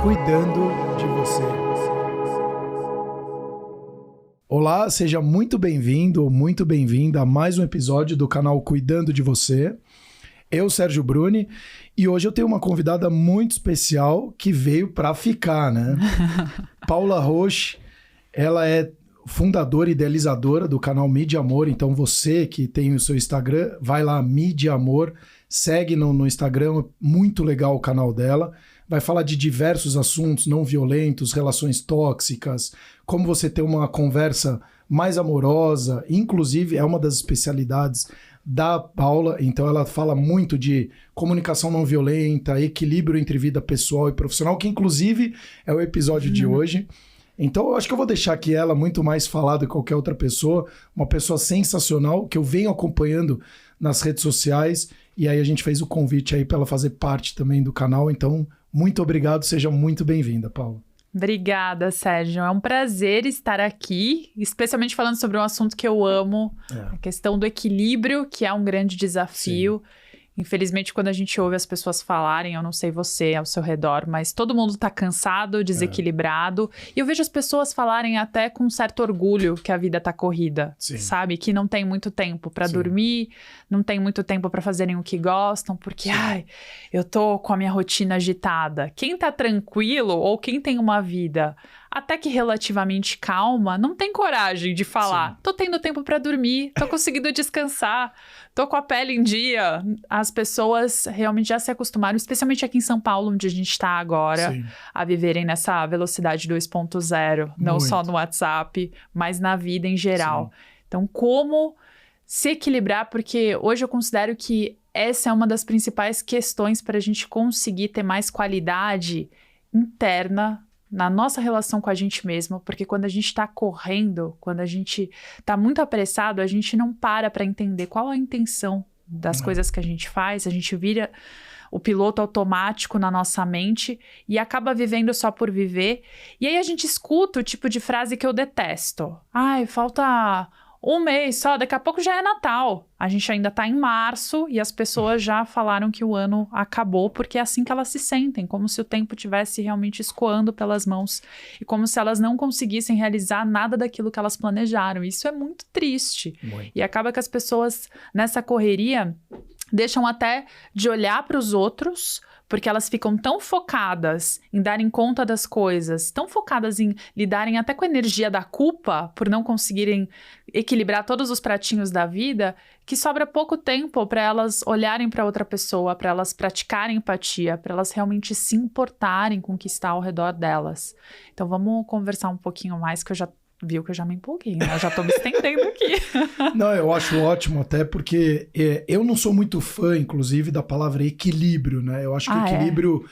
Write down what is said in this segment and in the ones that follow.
cuidando de você. Olá, seja muito bem-vindo ou muito bem-vinda a mais um episódio do canal Cuidando de Você. Eu, Sérgio Bruni, e hoje eu tenho uma convidada muito especial que veio para ficar, né? Paula Roche, ela é fundadora e idealizadora do canal Mídia Amor, então você que tem o seu Instagram, vai lá, Mídia Amor, segue no Instagram, muito legal o canal dela, vai falar de diversos assuntos não violentos, relações tóxicas, como você ter uma conversa mais amorosa, inclusive é uma das especialidades da Paula, então ela fala muito de comunicação não violenta, equilíbrio entre vida pessoal e profissional, que inclusive é o episódio de hoje. Então eu acho que eu vou deixar aqui ela muito mais falar do que qualquer outra pessoa, uma pessoa sensacional, que eu venho acompanhando nas redes sociais, e aí a gente fez o convite aí para ela fazer parte também do canal, então muito obrigado, seja muito bem-vinda, Paula. Obrigada, Sérgio. É um prazer estar aqui, especialmente falando sobre um assunto que eu amo, a questão do equilíbrio, que é um grande desafio. Sim. Infelizmente, quando a gente ouve as pessoas falarem, eu não sei você ao seu redor, mas todo mundo tá cansado, desequilibrado. E eu vejo as pessoas falarem até com certo orgulho que a vida tá corrida, sabe? Que não tem muito tempo pra dormir, não tem muito tempo pra fazerem o que gostam, porque, eu tô com a minha rotina agitada. Quem tá tranquilo ou quem tem uma vida até que relativamente calma, não tem coragem de falar, tô tendo tempo pra dormir, tô conseguindo descansar, tô com a pele em dia. As pessoas realmente já se acostumaram, especialmente aqui em São Paulo, onde a gente tá agora, a viverem nessa velocidade 2.0, não só no WhatsApp, mas na vida em geral. Então, como se equilibrar? Porque hoje eu considero que essa é uma das principais questões para a gente conseguir ter mais qualidade interna na nossa relação com a gente mesmo, porque quando a gente está correndo, quando a gente está muito apressado, a gente não para entender qual a intenção das coisas que a gente faz, a gente vira o piloto automático na nossa mente e acaba vivendo só por viver. E aí a gente escuta o tipo de frase que eu detesto. Falta um mês só, daqui a pouco já é Natal. A gente ainda tá em março e as pessoas já falaram que o ano acabou, porque é assim que elas se sentem, como se o tempo tivesse realmente escoando pelas mãos e como se elas não conseguissem realizar nada daquilo que elas planejaram. Isso é muito triste. E acaba que as pessoas nessa correria deixam até de olhar para os outros, porque elas ficam tão focadas em darem conta das coisas, tão focadas em lidarem até com a energia da culpa por não conseguirem equilibrar todos os pratinhos da vida, que sobra pouco tempo para elas olharem para outra pessoa, para elas praticarem empatia, para elas realmente se importarem com o que está ao redor delas. Então vamos conversar um pouquinho mais, que eu já viu que eu já me empolguei, né? Eu já tô me estendendo aqui. Não, eu acho ótimo até porque eu não sou muito fã, inclusive, da palavra equilíbrio, né? Eu acho que o equilíbrio,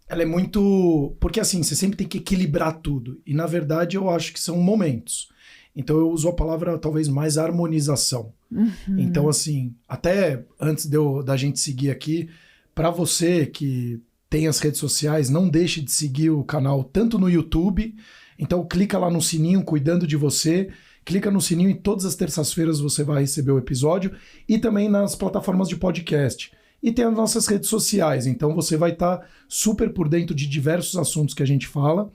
ela é muito... Porque assim, você sempre tem que equilibrar tudo. E na verdade eu acho que são momentos. Então eu uso a palavra talvez mais harmonização. Então assim, até antes da gente seguir aqui, para você que tem as redes sociais, não deixe de seguir o canal tanto no YouTube. Então clica lá no sininho, Cuidando de Você, clica no sininho e todas as terças-feiras você vai receber o episódio e também nas plataformas de podcast. E tem as nossas redes sociais, então você vai estar super por dentro de diversos assuntos que a gente fala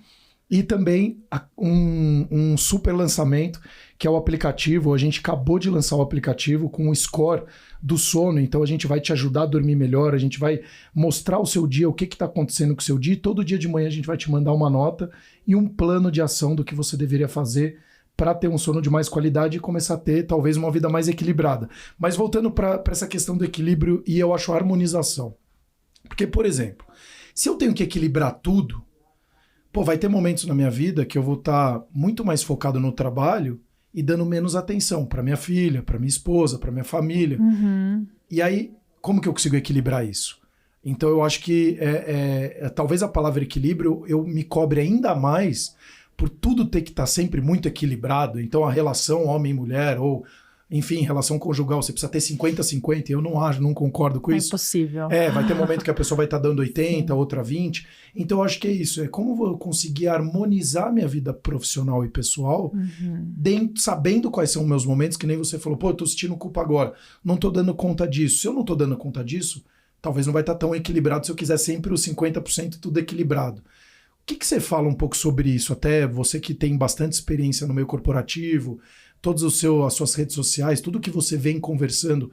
e também um super lançamento que é o aplicativo. A gente acabou de lançar o aplicativo com o score do sono, então a gente vai te ajudar a dormir melhor, a gente vai mostrar o seu dia, o que está acontecendo com o seu dia, e todo dia de manhã a gente vai te mandar uma nota e um plano de ação do que você deveria fazer para ter um sono de mais qualidade e começar a ter talvez uma vida mais equilibrada. Mas voltando para essa questão do equilíbrio, e eu acho a harmonização. Porque, por exemplo, se eu tenho que equilibrar tudo, vai ter momentos na minha vida que eu vou estar muito mais focado no trabalho e dando menos atenção para minha filha, para minha esposa, para minha família. E aí, como que eu consigo equilibrar isso? Então eu acho que talvez a palavra equilíbrio eu me cobre ainda mais por tudo ter que estar sempre muito equilibrado. Então a relação homem e mulher, ou enfim, relação conjugal, você precisa ter 50-50, eu não concordo com isso. É impossível. Vai ter momento que a pessoa vai estar dando 80, outra 20. Então eu acho que é isso, é como eu conseguir harmonizar minha vida profissional e pessoal, sabendo quais são os meus momentos, que nem você falou, eu tô sentindo culpa agora, não tô dando conta disso. Se eu não tô dando conta disso, talvez não vai estar tão equilibrado se eu quiser sempre os 50% tudo equilibrado. que você fala um pouco sobre isso? Até você que tem bastante experiência no meio corporativo, todas as suas redes sociais, tudo que você vem conversando,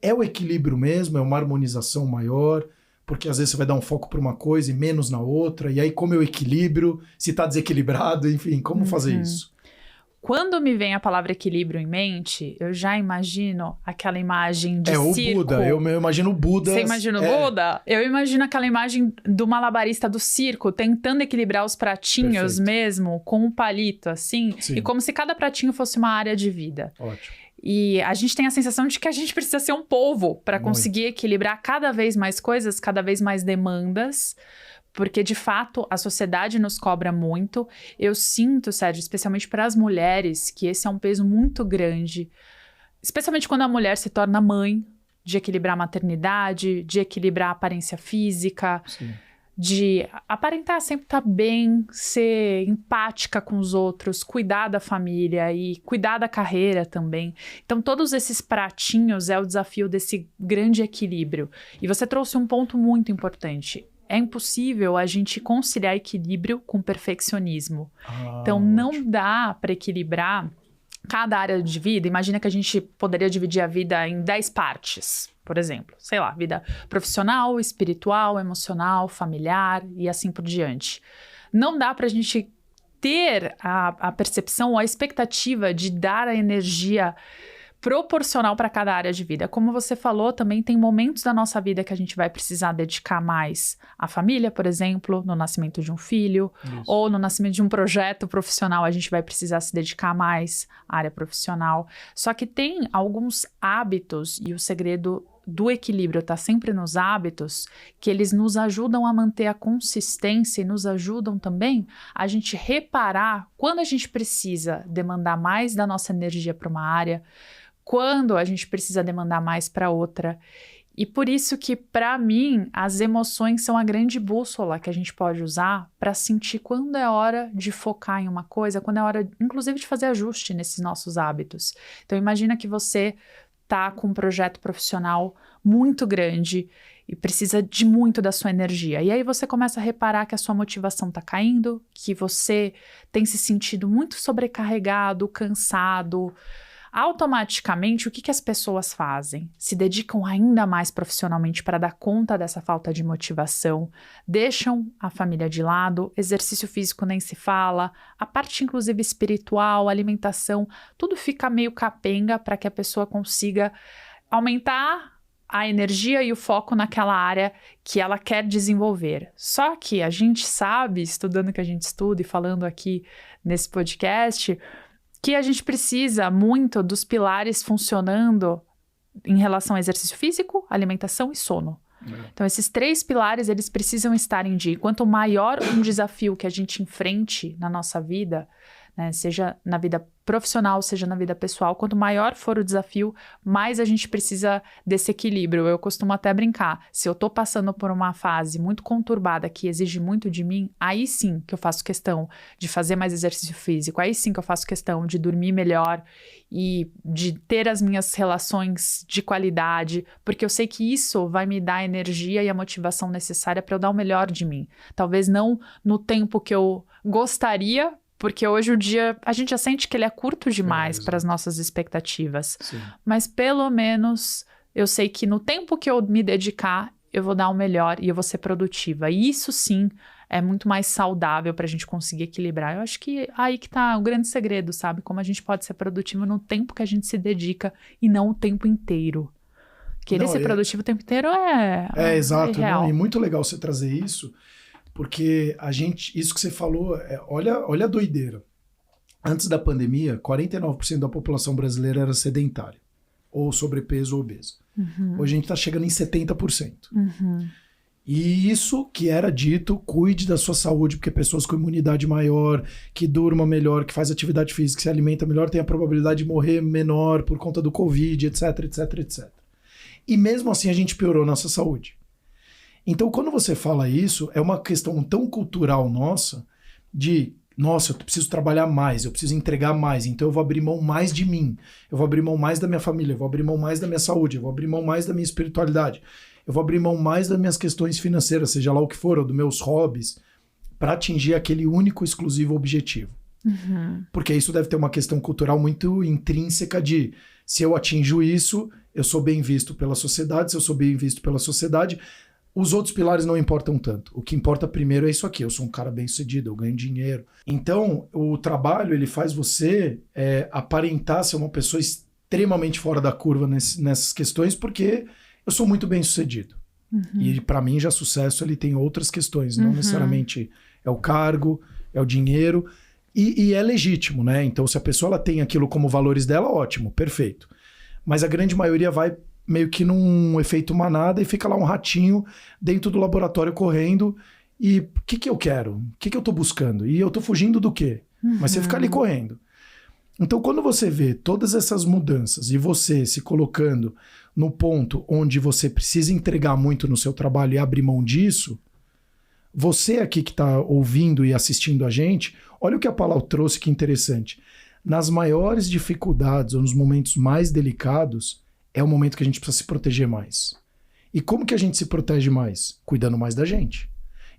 é o equilíbrio mesmo? É uma harmonização maior? Porque às vezes você vai dar um foco para uma coisa e menos na outra, e aí como é o equilíbrio? Se está desequilibrado, enfim, como fazer isso? Quando me vem a palavra equilíbrio em mente, eu já imagino aquela imagem de circo. O Buda, eu imagino o Buda. Você imagina o Buda? Eu imagino aquela imagem do malabarista do circo, tentando equilibrar os pratinhos mesmo, com um palito, assim. Sim. E como se cada pratinho fosse uma área de vida. Ótimo. E a gente tem a sensação de que a gente precisa ser um polvo para conseguir equilibrar cada vez mais coisas, cada vez mais demandas. Porque, de fato, a sociedade nos cobra muito. Eu sinto, Sérgio, especialmente para as mulheres, que esse é um peso muito grande. Especialmente quando a mulher se torna mãe, de equilibrar a maternidade, de equilibrar a aparência física, sim, de aparentar sempre estar bem, ser empática com os outros, cuidar da família e cuidar da carreira também. Então, todos esses pratinhos é o desafio desse grande equilíbrio. E você trouxe um ponto muito importante. É impossível a gente conciliar equilíbrio com perfeccionismo. Então, não dá para equilibrar cada área de vida. Imagina que a gente poderia dividir a vida em 10 partes, por exemplo. Sei lá, vida profissional, espiritual, emocional, familiar e assim por diante. Não dá para a gente ter a percepção ou a expectativa de dar a energia proporcional para cada área de vida. Como você falou, também tem momentos da nossa vida que a gente vai precisar dedicar mais à família, por exemplo, no nascimento de um filho, ou no nascimento de um projeto profissional, a gente vai precisar se dedicar mais à área profissional. Só que tem alguns hábitos, e o segredo do equilíbrio está sempre nos hábitos, que eles nos ajudam a manter a consistência e nos ajudam também a gente reparar quando a gente precisa demandar mais da nossa energia para uma área, quando a gente precisa demandar mais para outra. E por isso que, para mim, as emoções são a grande bússola que a gente pode usar para sentir quando é hora de focar em uma coisa, quando é hora, inclusive, de fazer ajuste nesses nossos hábitos. Então, imagina que você está com um projeto profissional muito grande e precisa de muito da sua energia. E aí você começa a reparar que a sua motivação está caindo, que você tem se sentido muito sobrecarregado, cansado. Automaticamente, o que as pessoas fazem? Se dedicam ainda mais profissionalmente para dar conta dessa falta de motivação, deixam a família de lado, exercício físico nem se fala, a parte inclusive espiritual, alimentação, tudo fica meio capenga para que a pessoa consiga aumentar a energia e o foco naquela área que ela quer desenvolver. Só que a gente sabe, estudando o que a gente estuda e falando aqui nesse podcast, que a gente precisa muito dos pilares funcionando em relação ao exercício físico, alimentação e sono. Então, esses 3 pilares, eles precisam estar em dia. Quanto maior um desafio que a gente enfrente na nossa vida, né, seja na vida profissional, seja na vida pessoal, quanto maior for o desafio, mais a gente precisa desse equilíbrio. Eu costumo até brincar, se eu tô passando por uma fase muito conturbada que exige muito de mim, aí sim que eu faço questão de fazer mais exercício físico, aí sim que eu faço questão de dormir melhor e de ter as minhas relações de qualidade, porque eu sei que isso vai me dar a energia e a motivação necessária para eu dar o melhor de mim. Talvez não no tempo que eu gostaria, porque hoje o dia, a gente já sente que ele é curto demais para as nossas expectativas. Sim. Mas pelo menos eu sei que no tempo que eu me dedicar, eu vou dar o melhor e eu vou ser produtiva. E isso sim é muito mais saudável para a gente conseguir equilibrar. Eu acho que aí que tá o grande segredo, sabe? Como a gente pode ser produtivo no tempo que a gente se dedica e não o tempo inteiro. Querer ser produtivo o tempo inteiro é exato. Não, e muito legal você trazer isso. Porque isso que você falou, olha a doideira. Antes da pandemia, 49% da população brasileira era sedentária, ou sobrepeso ou obesa. Uhum. Hoje a gente está chegando em 70%. Uhum. E isso que era dito, cuide da sua saúde, porque pessoas com imunidade maior, que durma melhor, que faz atividade física, que se alimenta melhor, tem a probabilidade de morrer menor por conta do Covid, etc, etc, etc. E mesmo assim a gente piorou nossa saúde. Então, quando você fala isso, é uma questão tão cultural nossa de, nossa, eu preciso trabalhar mais, eu preciso entregar mais, então eu vou abrir mão mais de mim, eu vou abrir mão mais da minha família, eu vou abrir mão mais da minha saúde, eu vou abrir mão mais da minha espiritualidade, eu vou abrir mão mais das minhas questões financeiras, seja lá o que for, ou dos meus hobbies, para atingir aquele único, exclusivo objetivo. Porque isso deve ter uma questão cultural muito intrínseca de, se eu atinjo isso, eu sou bem visto pela sociedade, se eu sou bem visto pela sociedade, os outros pilares não importam tanto. O que importa primeiro é isso aqui, eu sou um cara bem sucedido, eu ganho dinheiro. Então, o trabalho, ele faz você aparentar ser uma pessoa extremamente fora da curva nessas questões, porque eu sou muito bem sucedido. E para mim, já sucesso, ele tem outras questões, não necessariamente é o cargo, é o dinheiro, e é legítimo, né? Então, se a pessoa ela tem aquilo como valores dela, ótimo, perfeito. Mas a grande maioria vai meio que num efeito manada e fica lá um ratinho dentro do laboratório correndo. E o que eu quero? O que eu tô buscando? E eu tô fugindo do quê? Mas você fica ali correndo. Então, quando você vê todas essas mudanças e você se colocando no ponto onde você precisa entregar muito no seu trabalho e abrir mão disso, você aqui que está ouvindo e assistindo a gente, olha o que a Paula trouxe, que interessante. Nas maiores dificuldades ou nos momentos mais delicados, é o momento que a gente precisa se proteger mais. E como que a gente se protege mais? Cuidando mais da gente.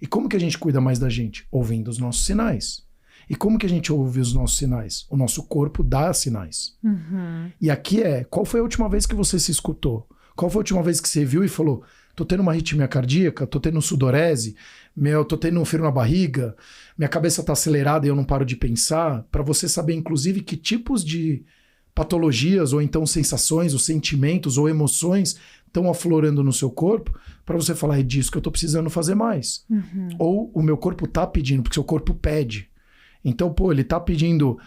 E como que a gente cuida mais da gente? Ouvindo os nossos sinais. E como que a gente ouve os nossos sinais? O nosso corpo dá sinais. E aqui qual foi a última vez que você se escutou? Qual foi a última vez que você viu e falou, tô tendo uma arritmia cardíaca, tô tendo sudorese, tô tendo um frio na barriga, minha cabeça tá acelerada e eu não paro de pensar, para você saber, inclusive, que tipos de patologias, ou então sensações, ou sentimentos, ou emoções estão aflorando no seu corpo, para você falar, é disso que eu tô precisando fazer mais. Ou o meu corpo tá pedindo, porque seu corpo pede. Então, ele tá pedindo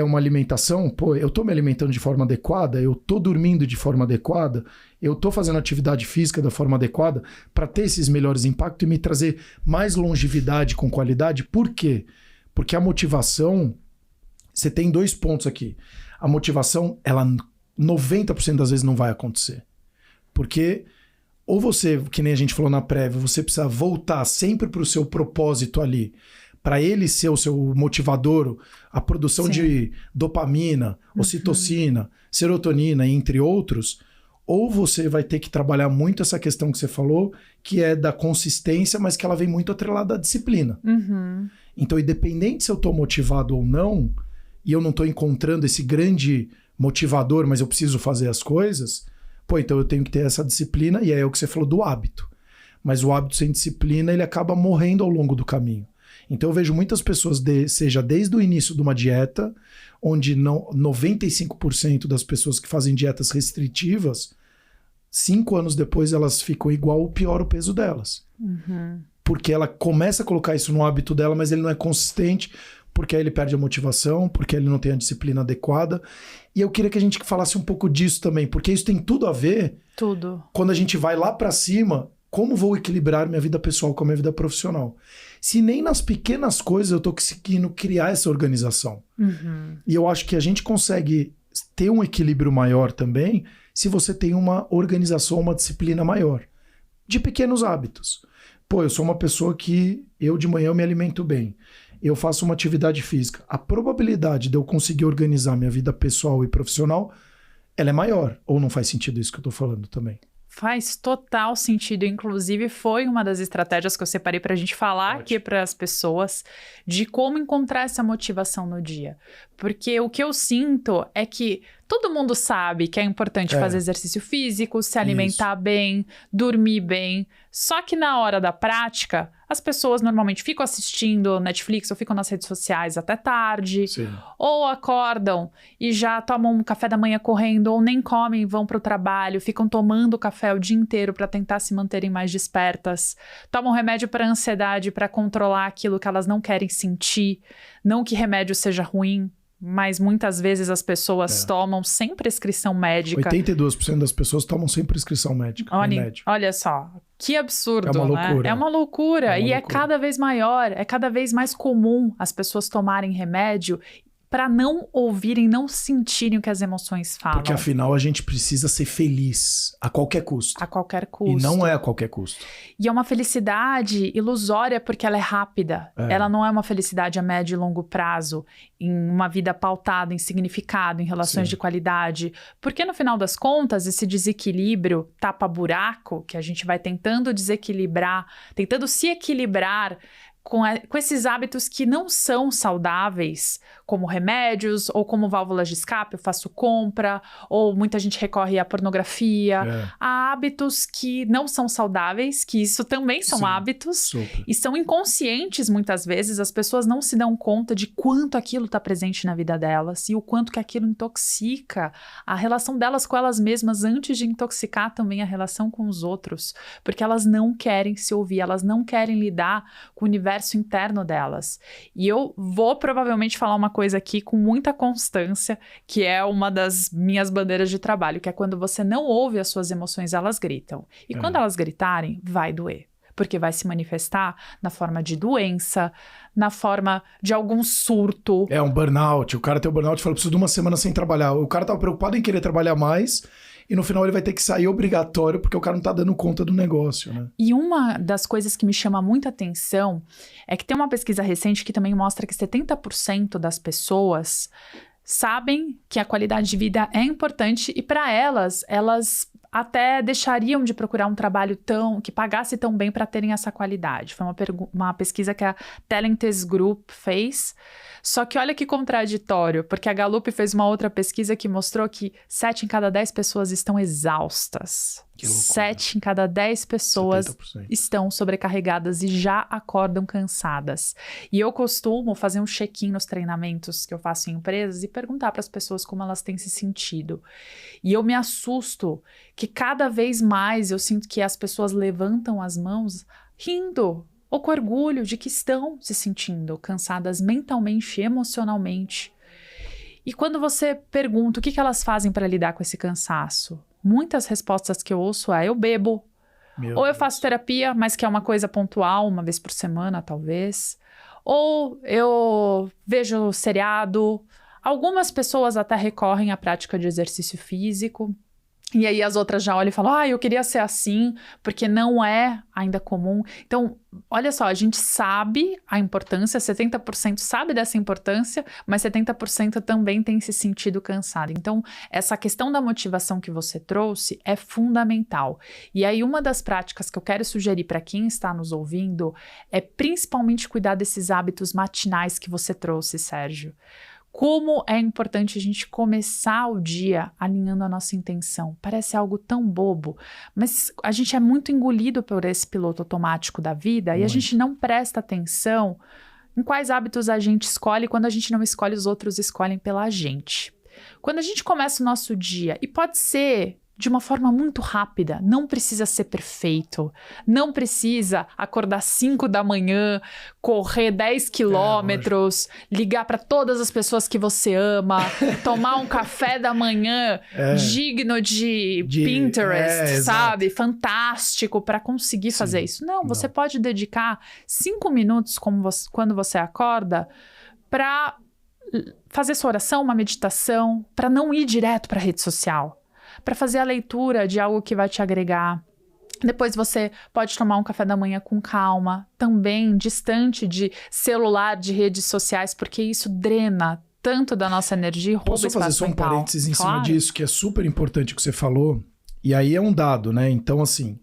uma alimentação, eu tô me alimentando de forma adequada, eu tô dormindo de forma adequada, eu tô fazendo atividade física da forma adequada para ter esses melhores impactos e me trazer mais longevidade com qualidade. Por quê? Porque a motivação, você tem 2 pontos aqui. A motivação, ela 90% das vezes não vai acontecer. Porque ou você, que nem a gente falou na prévia, você precisa voltar sempre para o seu propósito ali, para ele ser o seu motivador, a produção de dopamina, ocitocina, serotonina, entre outros, ou você vai ter que trabalhar muito essa questão que você falou, que é da consistência, mas que ela vem muito atrelada à disciplina. Então, independente se eu estou motivado ou não, e eu não estou encontrando esse grande motivador, mas eu preciso fazer as coisas, então eu tenho que ter essa disciplina, e é o que você falou do hábito. Mas o hábito sem disciplina, ele acaba morrendo ao longo do caminho. Então eu vejo muitas pessoas, seja desde o início de uma dieta, onde 95% das pessoas que fazem dietas restritivas, 5 anos depois elas ficam igual ou pior o peso delas. Porque ela começa a colocar isso no hábito dela, mas ele não é consistente, porque aí ele perde a motivação, porque ele não tem a disciplina adequada. E eu queria que a gente falasse um pouco disso também, porque isso tem tudo a ver quando a gente vai lá para cima, como vou equilibrar minha vida pessoal com a minha vida profissional. Se nem nas pequenas coisas eu tô conseguindo criar essa organização. E eu acho que a gente consegue ter um equilíbrio maior também se você tem uma organização, uma disciplina maior. De pequenos hábitos. Eu sou uma pessoa que de manhã eu me alimento bem. Eu faço uma atividade física. A probabilidade de eu conseguir organizar minha vida pessoal e profissional, ela é maior. Ou não faz sentido isso que eu tô falando também? Faz total sentido. Inclusive, foi uma das estratégias que eu separei para a gente falar aqui para as pessoas de como encontrar essa motivação no dia. Porque o que eu sinto é que todo mundo sabe que é importante fazer exercício físico, se alimentar bem, dormir bem. Só que na hora da prática, as pessoas normalmente ficam assistindo Netflix ou ficam nas redes sociais até tarde. Ou acordam e já tomam um café da manhã correndo, ou nem comem e vão para o trabalho, ficam tomando café o dia inteiro para tentar se manterem mais despertas. Tomam remédio para ansiedade, para controlar aquilo que elas não querem sentir. Não que remédio seja ruim, mas muitas vezes as pessoas tomam sem prescrição médica. 82% das pessoas tomam sem prescrição médica. Olha só, que absurdo, É uma loucura. Né? É uma loucura. É cada vez maior, é cada vez mais comum as pessoas tomarem remédio para não ouvirem, não sentirem o que as emoções falam. Porque afinal a gente precisa ser feliz a qualquer custo. A qualquer custo. E não é a qualquer custo. E é uma felicidade ilusória porque ela é rápida. Ela não é uma felicidade a médio e longo prazo, em uma vida pautada em significado, em relações de qualidade. Porque no final das contas, esse desequilíbrio tapa-buraco que a gente vai tentando desequilibrar, tentando se equilibrar com esses hábitos que não são saudáveis, como remédios ou como válvulas de escape, eu faço compra, ou muita gente recorre à pornografia, há hábitos que não são saudáveis, que isso também são hábitos, e são inconscientes muitas vezes, as pessoas não se dão conta de quanto aquilo está presente na vida delas e o quanto que aquilo intoxica a relação delas com elas mesmas antes de intoxicar também a relação com os outros, porque elas não querem se ouvir, elas não querem lidar com o universo interno delas. E eu vou provavelmente falar uma coisa aqui com muita constância, que é uma das minhas bandeiras de trabalho, que é quando você não ouve as suas emoções, elas gritam. E quando elas gritarem, vai doer. Porque vai se manifestar na forma de doença, na forma de algum surto. Um burnout. O cara tem um burnout e fala, preciso de uma semana sem trabalhar. O cara tava preocupado em querer trabalhar mais e no final ele vai ter que sair obrigatório porque o cara não tá dando conta do negócio, né? E uma das coisas que me chama muita atenção é que tem uma pesquisa recente que também mostra que 70% das pessoas sabem que a qualidade de vida é importante e para elas até deixariam de procurar um trabalho que pagasse tão bem para terem essa qualidade. Foi uma pesquisa que a Talented Group fez. Só que olha que contraditório, porque a Gallup fez uma outra pesquisa que mostrou que 7 em cada 10 pessoas estão exaustas. 7 em cada 10 pessoas 70%. Estão sobrecarregadas e já acordam cansadas. E eu costumo fazer um check-in nos treinamentos que eu faço em empresas e perguntar para as pessoas como elas têm se sentido. E eu me assusto que cada vez mais eu sinto que as pessoas levantam as mãos rindo ou com orgulho de que estão se sentindo cansadas mentalmente, emocionalmente. E quando você pergunta o que elas fazem para lidar com esse cansaço, muitas respostas que eu ouço eu bebo, ou eu faço terapia, mas que é uma coisa pontual, uma vez por semana talvez, ou eu vejo seriado. Algumas pessoas até recorrem à prática de exercício físico. E aí as outras já olham e falam, eu queria ser assim, porque não é ainda comum. Então, olha só, a gente sabe a importância, 70% sabe dessa importância, mas 70% também tem se sentido cansado. Então, essa questão da motivação que você trouxe é fundamental. E aí, uma das práticas que eu quero sugerir para quem está nos ouvindo é principalmente cuidar desses hábitos matinais que você trouxe, Sérgio. Como é importante a gente começar o dia alinhando a nossa intenção. Parece algo tão bobo, mas a gente é muito engolido por esse piloto automático da vida e a gente não presta atenção em quais hábitos a gente escolhe. Quando a gente não escolhe, os outros escolhem pela gente. Quando a gente começa o nosso dia, e pode ser de uma forma muito rápida, não precisa ser perfeito, não precisa acordar 5 da manhã, correr 10 quilômetros, ligar para todas as pessoas que você ama, tomar um café da manhã digno de Pinterest, sabe? Fantástico para conseguir fazer isso. Não, você pode dedicar 5 minutos quando você acorda para fazer sua oração, uma meditação, para não ir direto para a rede social. Para fazer a leitura de algo que vai te agregar. Depois você pode tomar um café da manhã com calma, também distante de celular, de redes sociais, porque isso drena tanto da nossa energia e rouba espaço mental. Posso fazer só um parênteses em cima disso, que é super importante o que você falou, e aí é um dado, né? Então, assim,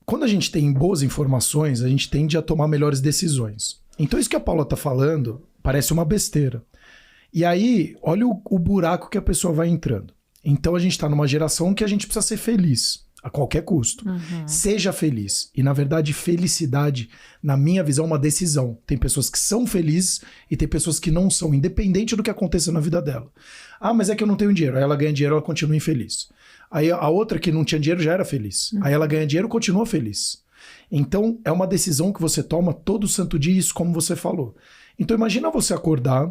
quando a gente tem boas informações, a gente tende a tomar melhores decisões. Então, isso que a Paula tá falando parece uma besteira. E aí, olha o buraco que a pessoa vai entrando. Então a gente está numa geração que a gente precisa ser feliz, a qualquer custo. Seja feliz. E na verdade, felicidade, na minha visão, é uma decisão. Tem pessoas que são felizes e tem pessoas que não são, independente do que aconteça na vida dela. Mas é que eu não tenho dinheiro. Aí ela ganha dinheiro, ela continua infeliz. Aí a outra que não tinha dinheiro já era feliz. Aí ela ganha dinheiro e continua feliz. Então é uma decisão que você toma todo santo dia, isso como você falou. Então imagina você acordar.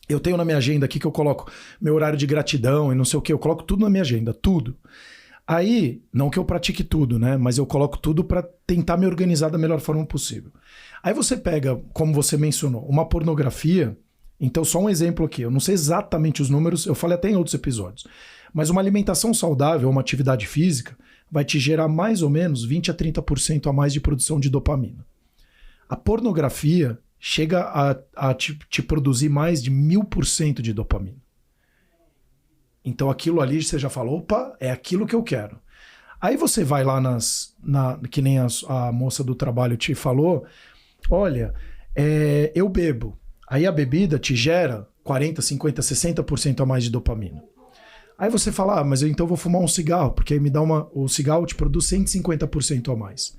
Eu tenho na minha agenda aqui que eu coloco meu horário de gratidão e não sei o que, eu coloco tudo na minha agenda, tudo. Aí, não que eu pratique tudo, né? Mas eu coloco tudo para tentar me organizar da melhor forma possível. Aí você pega, como você mencionou, uma pornografia. Então, só um exemplo aqui. Eu não sei exatamente os números, eu falei até em outros episódios. Mas uma alimentação saudável, uma atividade física, vai te gerar mais ou menos 20 a 30% a mais de produção de dopamina. A pornografia chega a te produzir mais de 1000% de dopamina. Então aquilo ali você já fala, opa, é aquilo que eu quero. Aí você vai lá que nem a moça do trabalho te falou, Olha, eu bebo. Aí a bebida te gera 40, 50, 60% a mais de dopamina. Aí você fala, mas eu então vou fumar um cigarro, porque aí me dá o cigarro te produz 150% a mais.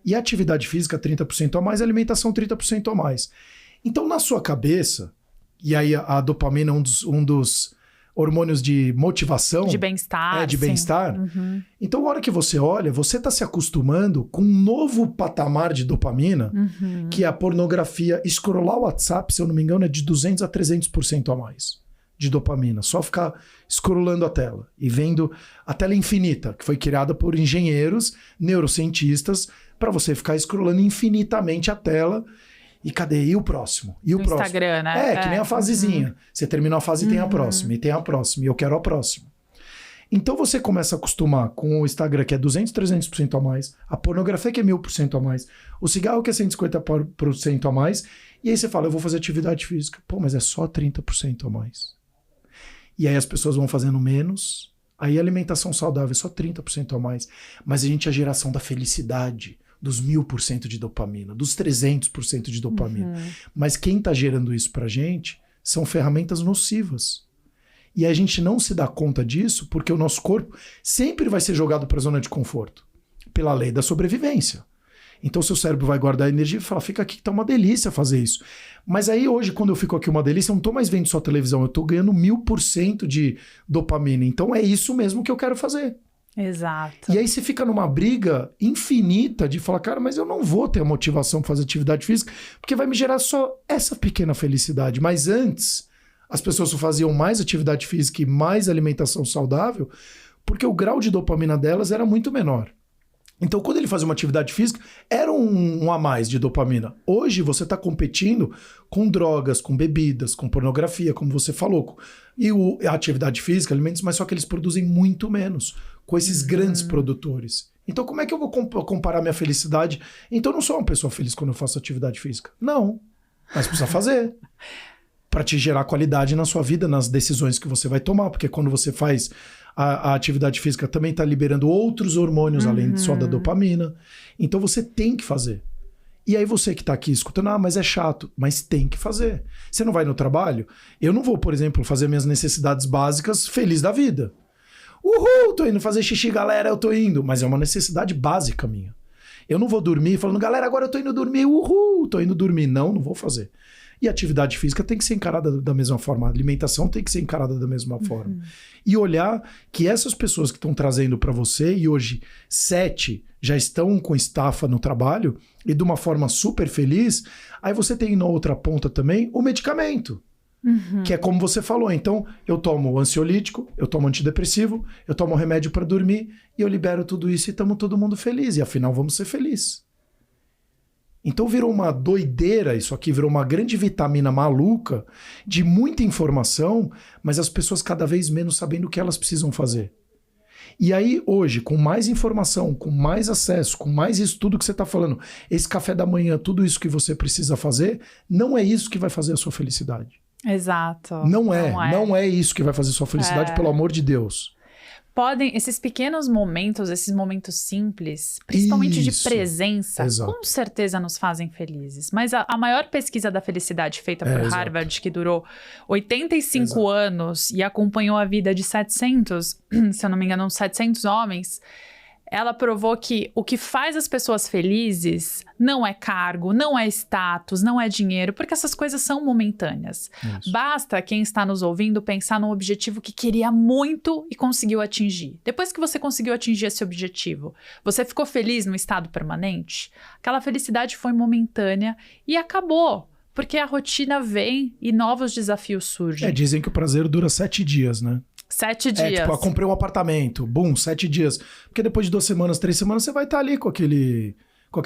E a atividade física 30% a mais, a alimentação 30% a mais. Então na sua cabeça, e aí a dopamina é um dos hormônios de motivação. De bem-estar. De bem-estar. Uhum. Então, a hora que você olha, você está se acostumando com um novo patamar de dopamina, que é a pornografia. Scrollar o WhatsApp, se eu não me engano, é de 200% a 300% a mais de dopamina. Só ficar scrollando a tela e vendo a tela infinita, que foi criada por engenheiros, neurocientistas, para você ficar scrollando infinitamente a tela. E cadê? E o próximo? E o próximo? Instagram, né? Que nem a fasezinha. Você terminou a fase e tem a próxima. E tem a próxima. E eu quero a próxima. Então você começa a acostumar com o Instagram, que é 200%, 300% a mais. A pornografia, que é 1000% a mais. O cigarro, que é 150% a mais. E aí você fala, eu vou fazer atividade física. Pô, mas é só 30% a mais. E aí as pessoas vão fazendo menos. Aí a alimentação saudável é só 30% a mais. Mas a gente é a geração da felicidade. Dos 1000% de dopamina, dos 300% de dopamina. Mas quem está gerando isso pra gente são ferramentas nocivas. E a gente não se dá conta disso porque o nosso corpo sempre vai ser jogado para a zona de conforto, pela lei da sobrevivência. Então seu cérebro vai guardar energia e falar, fica aqui que tá uma delícia fazer isso. Mas aí hoje, quando eu fico aqui uma delícia, eu não tô mais vendo só televisão, eu tô ganhando 1000% de dopamina. Então é isso mesmo que eu quero fazer. Exato. E aí você fica numa briga infinita de falar, cara, mas eu não vou ter a motivação para fazer atividade física, porque vai me gerar só essa pequena felicidade. Mas antes, as pessoas só faziam mais atividade física e mais alimentação saudável, porque o grau de dopamina delas era muito menor. Então, quando ele fazia uma atividade física, era um a mais de dopamina. Hoje, você está competindo com drogas, com bebidas, com pornografia, como você falou. E a atividade física, alimentos, mas só que eles produzem muito menos com esses grandes produtores. Então, como é que eu vou comparar minha felicidade? Então, eu não sou uma pessoa feliz quando eu faço atividade física. Não, mas precisa fazer. Para te gerar qualidade na sua vida, nas decisões que você vai tomar. Porque quando você faz a atividade física, também está liberando outros hormônios, além só da dopamina. Então você tem que fazer. E aí você que está aqui escutando, mas é chato. Mas tem que fazer. Você não vai no trabalho? Eu não vou, por exemplo, fazer minhas necessidades básicas feliz da vida. Uhul, tô indo fazer xixi, galera, eu tô indo. Mas é uma necessidade básica minha. Eu não vou dormir falando, galera, agora eu tô indo dormir, uhul, tô indo dormir. Não vou fazer. E a atividade física tem que ser encarada da mesma forma. A alimentação tem que ser encarada da mesma forma. E olhar que essas pessoas que estão trazendo para você, e hoje 7 já estão com estafa no trabalho, e de uma forma super feliz, aí você tem na outra ponta também o medicamento. Que é como você falou. Então, eu tomo ansiolítico, eu tomo antidepressivo, eu tomo remédio para dormir, e eu libero tudo isso e estamos todo mundo feliz. E afinal, vamos ser felizes. Então virou uma doideira, isso aqui virou uma grande vitamina maluca de muita informação, mas as pessoas cada vez menos sabendo o que elas precisam fazer. E aí hoje, com mais informação, com mais acesso, com mais isso tudo que você está falando, esse café da manhã, tudo isso que você precisa fazer, não é isso que vai fazer a sua felicidade. Exato. Não é isso que vai fazer a sua felicidade, pelo amor de Deus. Esses pequenos momentos, esses momentos simples, principalmente de presença, com certeza nos fazem felizes. Mas a maior pesquisa da felicidade feita por Harvard, que durou 85 anos e acompanhou a vida de 700, se eu não me engano, 700 homens, ela provou que o que faz as pessoas felizes não é cargo, não é status, não é dinheiro, porque essas coisas são momentâneas. Isso. Basta quem está nos ouvindo pensar num objetivo que queria muito e conseguiu atingir. Depois que você conseguiu atingir esse objetivo, você ficou feliz no estado permanente? Aquela felicidade foi momentânea e acabou. Porque a rotina vem e novos desafios surgem. Dizem que o prazer dura 7 dias, né? 7 dias. Eu comprei um apartamento, 7 dias. Porque depois de 2 semanas, 3 semanas, você vai estar ali com aquele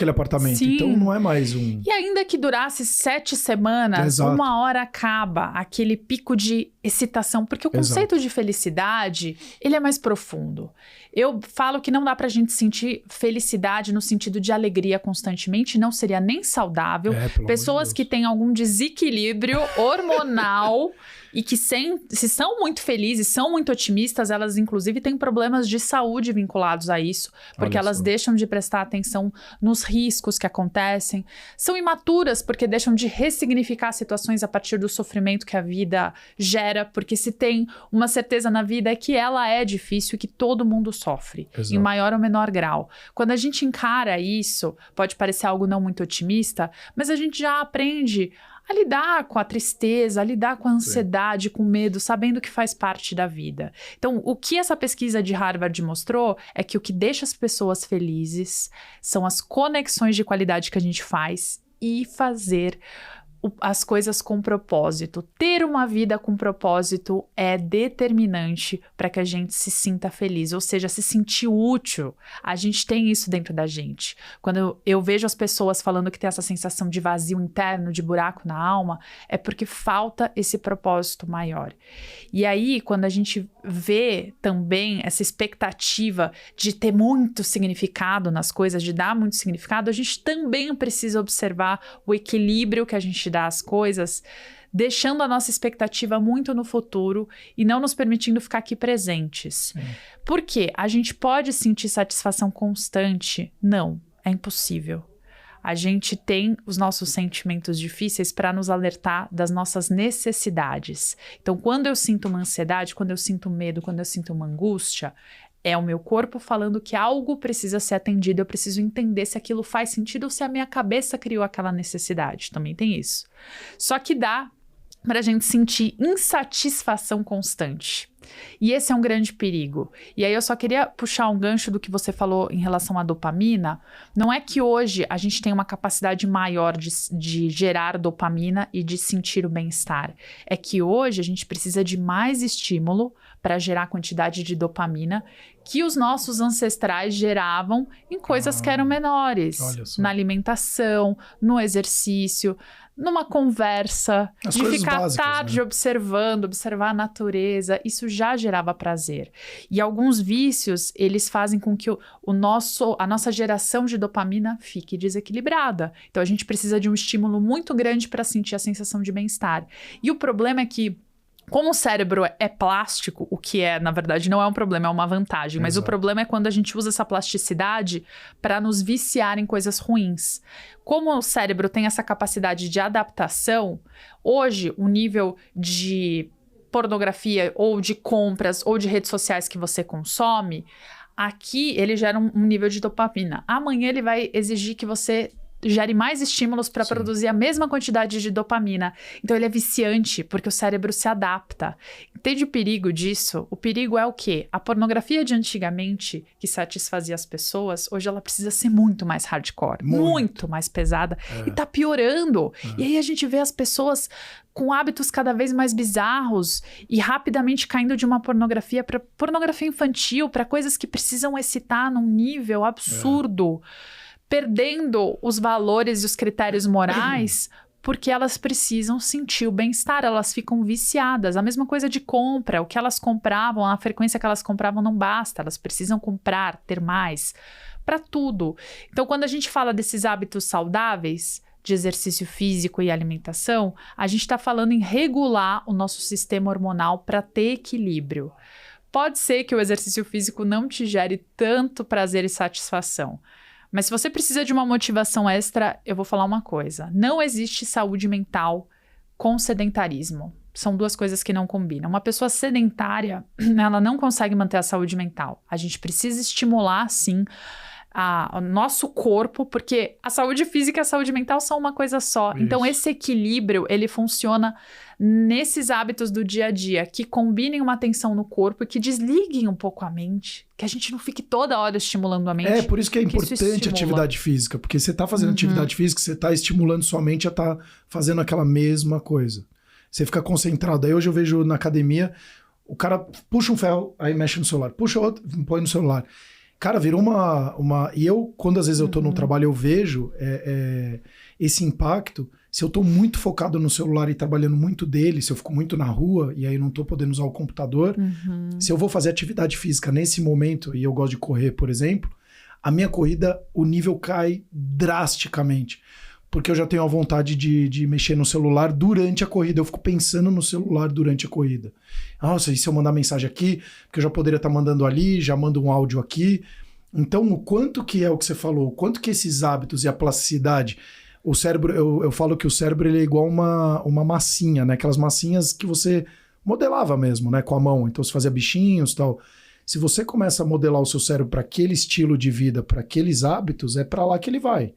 apartamento. Sim. Então não é mais um... E ainda que durasse 7 semanas, uma hora acaba aquele pico de excitação. Porque o conceito de felicidade, ele é mais profundo. Eu falo que não dá pra gente sentir felicidade no sentido de alegria constantemente, não seria nem saudável. Pessoas que têm algum desequilíbrio hormonal e que se são muito felizes, são muito otimistas, elas inclusive têm problemas de saúde vinculados a isso, porque elas deixam de prestar atenção no os riscos que acontecem. São imaturas porque deixam de ressignificar situações a partir do sofrimento que a vida gera, porque se tem uma certeza na vida é que ela é difícil e que todo mundo sofre, em maior ou menor grau. Quando a gente encara isso, pode parecer algo não muito otimista, mas a gente já aprende a lidar com a tristeza, a lidar com a ansiedade, com o medo, sabendo que faz parte da vida. Então, o que essa pesquisa de Harvard mostrou é que o que deixa as pessoas felizes são as conexões de qualidade que a gente faz e fazer as coisas com propósito. Ter uma vida com propósito é determinante para que a gente se sinta feliz, ou seja, se sentir útil. A gente tem isso dentro da gente. Quando eu vejo as pessoas falando que tem essa sensação de vazio interno, de buraco na alma, é porque falta esse propósito maior. E aí, quando a gente vê também essa expectativa de ter muito significado nas coisas, de dar muito significado, a gente também precisa observar o equilíbrio que a gente dá às coisas, deixando a nossa expectativa muito no futuro e não nos permitindo ficar aqui presentes. Por quê? A gente pode sentir satisfação constante? Não, é impossível. A gente tem os nossos sentimentos difíceis para nos alertar das nossas necessidades. Então, quando eu sinto uma ansiedade, quando eu sinto medo, quando eu sinto uma angústia, é o meu corpo falando que algo precisa ser atendido, eu preciso entender se aquilo faz sentido ou se a minha cabeça criou aquela necessidade. Também tem isso. Só que dá para a gente sentir insatisfação constante. E esse é um grande perigo. E aí eu só queria puxar um gancho do que você falou em relação à dopamina. Não é que hoje a gente tem uma capacidade maior de gerar dopamina e de sentir o bem-estar. É que hoje a gente precisa de mais estímulo para gerar a quantidade de dopamina que os nossos ancestrais geravam em coisas que eram menores. Na alimentação, no exercício, numa conversa, de ficar básicas, tarde observar a natureza. Isso já gerava prazer. E alguns vícios, eles fazem com que a nossa geração de dopamina fique desequilibrada. Então, a gente precisa de um estímulo muito grande para sentir a sensação de bem-estar. E o problema é que, como o cérebro é plástico, o que na verdade, não é um problema, é uma vantagem. Mas o problema é quando a gente usa essa plasticidade para nos viciar em coisas ruins. Como o cérebro tem essa capacidade de adaptação, hoje o nível de pornografia ou de compras ou de redes sociais que você consome, aqui ele gera um nível de dopamina. Amanhã ele vai exigir que você gere mais estímulos para produzir a mesma quantidade de dopamina. Então ele é viciante, porque o cérebro se adapta. Entende o perigo disso? O perigo é o quê? A pornografia de antigamente, que satisfazia as pessoas, hoje ela precisa ser muito mais hardcore, muito mais pesada, e tá piorando. E aí a gente vê as pessoas com hábitos cada vez mais bizarros e rapidamente caindo de uma pornografia para pornografia infantil, para coisas que precisam excitar num nível absurdo. Perdendo os valores e os critérios morais porque elas precisam sentir o bem-estar, elas ficam viciadas. A mesma coisa de compra, o que elas compravam, a frequência que elas compravam não basta, elas precisam comprar, ter mais, para tudo. Então, quando a gente fala desses hábitos saudáveis, de exercício físico e alimentação, a gente está falando em regular o nosso sistema hormonal para ter equilíbrio. Pode ser que o exercício físico não te gere tanto prazer e satisfação, mas se você precisa de uma motivação extra, eu vou falar uma coisa. Não existe saúde mental com sedentarismo. São duas coisas que não combinam. Uma pessoa sedentária, ela não consegue manter a saúde mental. A gente precisa estimular, sim, o nosso corpo, porque a saúde física e a saúde mental são uma coisa só. Isso. Então, esse equilíbrio, ele funciona nesses hábitos do dia a dia, que combinem uma atenção no corpo e que desliguem um pouco a mente, que a gente não fique toda hora estimulando a mente. Por isso que é importante a atividade física, porque você tá fazendo atividade física, você tá estimulando sua mente a tá fazendo aquela mesma coisa. Você fica concentrado. Aí hoje eu vejo na academia, o cara puxa um ferro, aí mexe no celular, puxa outro, põe no celular. Cara, virou uma... E eu, quando às vezes eu tô no trabalho, eu vejo esse impacto. Se eu tô muito focado no celular e trabalhando muito dele, se eu fico muito na rua e aí não tô podendo usar o computador, se eu vou fazer atividade física nesse momento, e eu gosto de correr, por exemplo, a minha corrida, o nível cai drasticamente. Porque eu já tenho a vontade de mexer no celular durante a corrida. Eu fico pensando no celular durante a corrida. Nossa, e se eu mandar mensagem aqui? Porque eu já poderia estar mandando ali, já mando um áudio aqui. Então, o quanto que é o que você falou, o quanto que esses hábitos e a plasticidade... O cérebro, eu falo que o cérebro ele é igual uma massinha, né? Aquelas massinhas que você modelava mesmo, né? Com a mão. Então, você fazia bichinhos e tal. Se você começa a modelar o seu cérebro para aquele estilo de vida, para aqueles hábitos, é para lá que ele vai.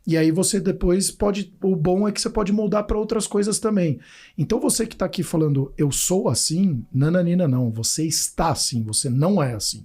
E aí você depois pode... O bom é que você pode moldar para outras coisas também. Então, você que está aqui falando, eu sou assim, nananina, não. Você está assim, você não é assim.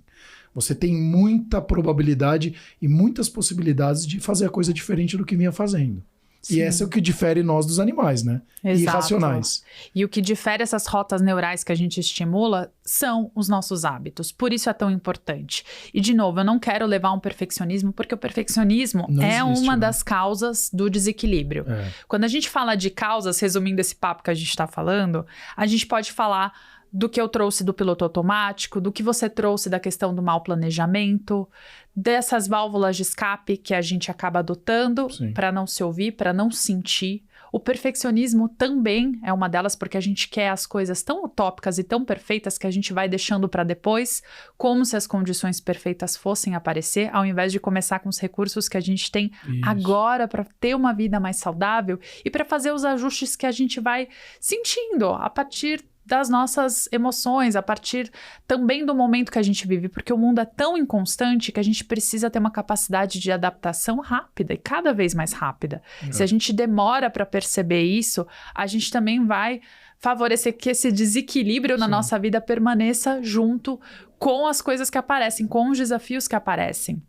Você tem muita probabilidade e muitas possibilidades de fazer a coisa diferente do que vinha fazendo. Sim. E essa é o que difere nós dos animais, né? Exato. Irracionais. E o que difere essas rotas neurais que a gente estimula são os nossos hábitos. Por isso é tão importante. E, de novo, eu não quero levar um perfeccionismo, porque o perfeccionismo não é existe, uma das causas do desequilíbrio. Quando a gente fala de causas, resumindo esse papo que a gente está falando, a gente pode falar do que eu trouxe do piloto automático, do que você trouxe da questão do mau planejamento, dessas válvulas de escape que a gente acaba adotando para não se ouvir, para não sentir. O perfeccionismo também é uma delas, porque a gente quer as coisas tão utópicas e tão perfeitas que a gente vai deixando para depois, como se as condições perfeitas fossem aparecer, ao invés de começar com os recursos que a gente tem agora para ter uma vida mais saudável e para fazer os ajustes que a gente vai sentindo a partir das nossas emoções, a partir também do momento que a gente vive, porque o mundo é tão inconstante que a gente precisa ter uma capacidade de adaptação rápida e cada vez mais rápida. Se a gente demora para perceber isso, a gente também vai favorecer que esse desequilíbrio na nossa vida permaneça junto com as coisas que aparecem, com os desafios que aparecem.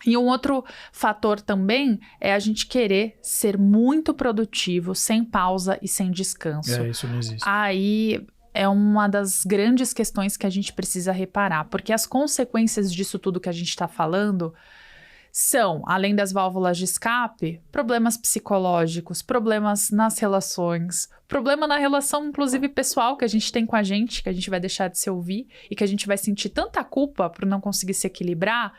E um outro fator também é a gente querer ser muito produtivo, sem pausa e sem descanso. Isso não existe. Aí é uma das grandes questões que a gente precisa reparar, porque as consequências disso tudo que a gente está falando são, além das válvulas de escape, problemas psicológicos, problemas nas relações, problema na relação, inclusive pessoal, que a gente tem com a gente, que a gente vai deixar de se ouvir e que a gente vai sentir tanta culpa por não conseguir se equilibrar,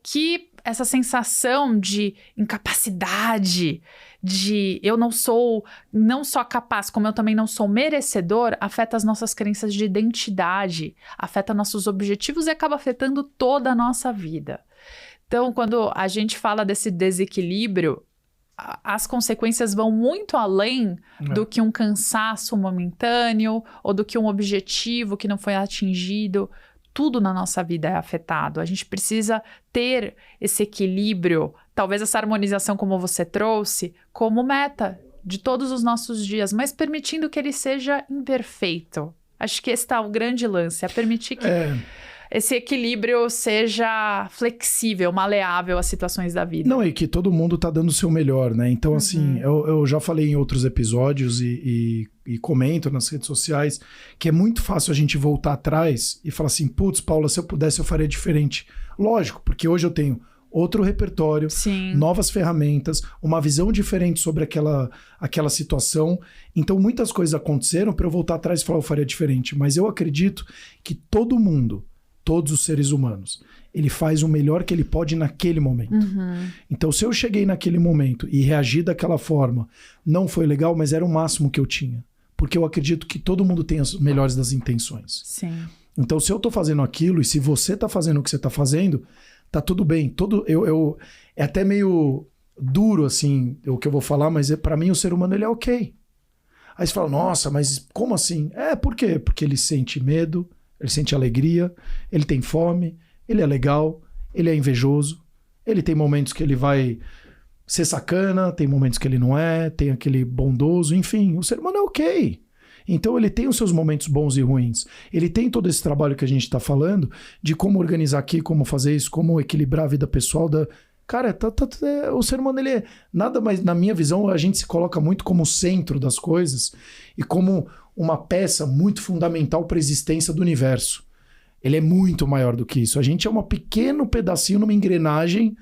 que essa sensação de incapacidade, de eu não sou não só capaz, como eu também não sou merecedor, afeta as nossas crenças de identidade, afeta nossos objetivos e acaba afetando toda a nossa vida. Então, quando a gente fala desse desequilíbrio, as consequências vão muito além do que um cansaço momentâneo ou do que um objetivo que não foi atingido. Tudo na nossa vida é afetado. A gente precisa ter esse equilíbrio, talvez essa harmonização como você trouxe, como meta de todos os nossos dias, mas permitindo que ele seja imperfeito. Acho que esse está o grande lance, é permitir que esse equilíbrio seja flexível, maleável às situações da vida. Não, e que todo mundo tá dando o seu melhor, né? Então, assim, eu já falei em outros episódios e comento nas redes sociais que é muito fácil a gente voltar atrás e falar assim, putz, Paula, se eu pudesse eu faria diferente. Lógico, porque hoje eu tenho outro repertório, novas ferramentas, uma visão diferente sobre aquela situação. Então, muitas coisas aconteceram para eu voltar atrás e falar eu faria diferente. Mas eu acredito que todo mundo, todos os seres humanos, ele faz o melhor que ele pode naquele momento. Então, se eu cheguei naquele momento e reagi daquela forma, não foi legal, mas era o máximo que eu tinha. Porque eu acredito que todo mundo tem as melhores das intenções. Então, se eu tô fazendo aquilo e se você tá fazendo o que você tá fazendo, tá tudo bem. É até meio duro, assim, o que eu vou falar, mas para mim o ser humano, ele é ok. Aí você fala, nossa, mas como assim? Por quê? Porque ele sente medo, ele sente alegria, ele tem fome, ele é legal, ele é invejoso, ele tem momentos que ele vai ser sacana, tem momentos que ele não é, tem aquele bondoso, enfim, o ser humano é ok. Então ele tem os seus momentos bons e ruins. Ele tem todo esse trabalho que a gente está falando de como organizar aqui, como fazer isso, como equilibrar a vida pessoal da... Cara, o ser humano, ele é nada mais... Na minha visão, a gente se coloca muito como o centro das coisas e como uma peça muito fundamental para a existência do universo. Ele é muito maior do que isso. A gente é um pequeno pedacinho numa engrenagem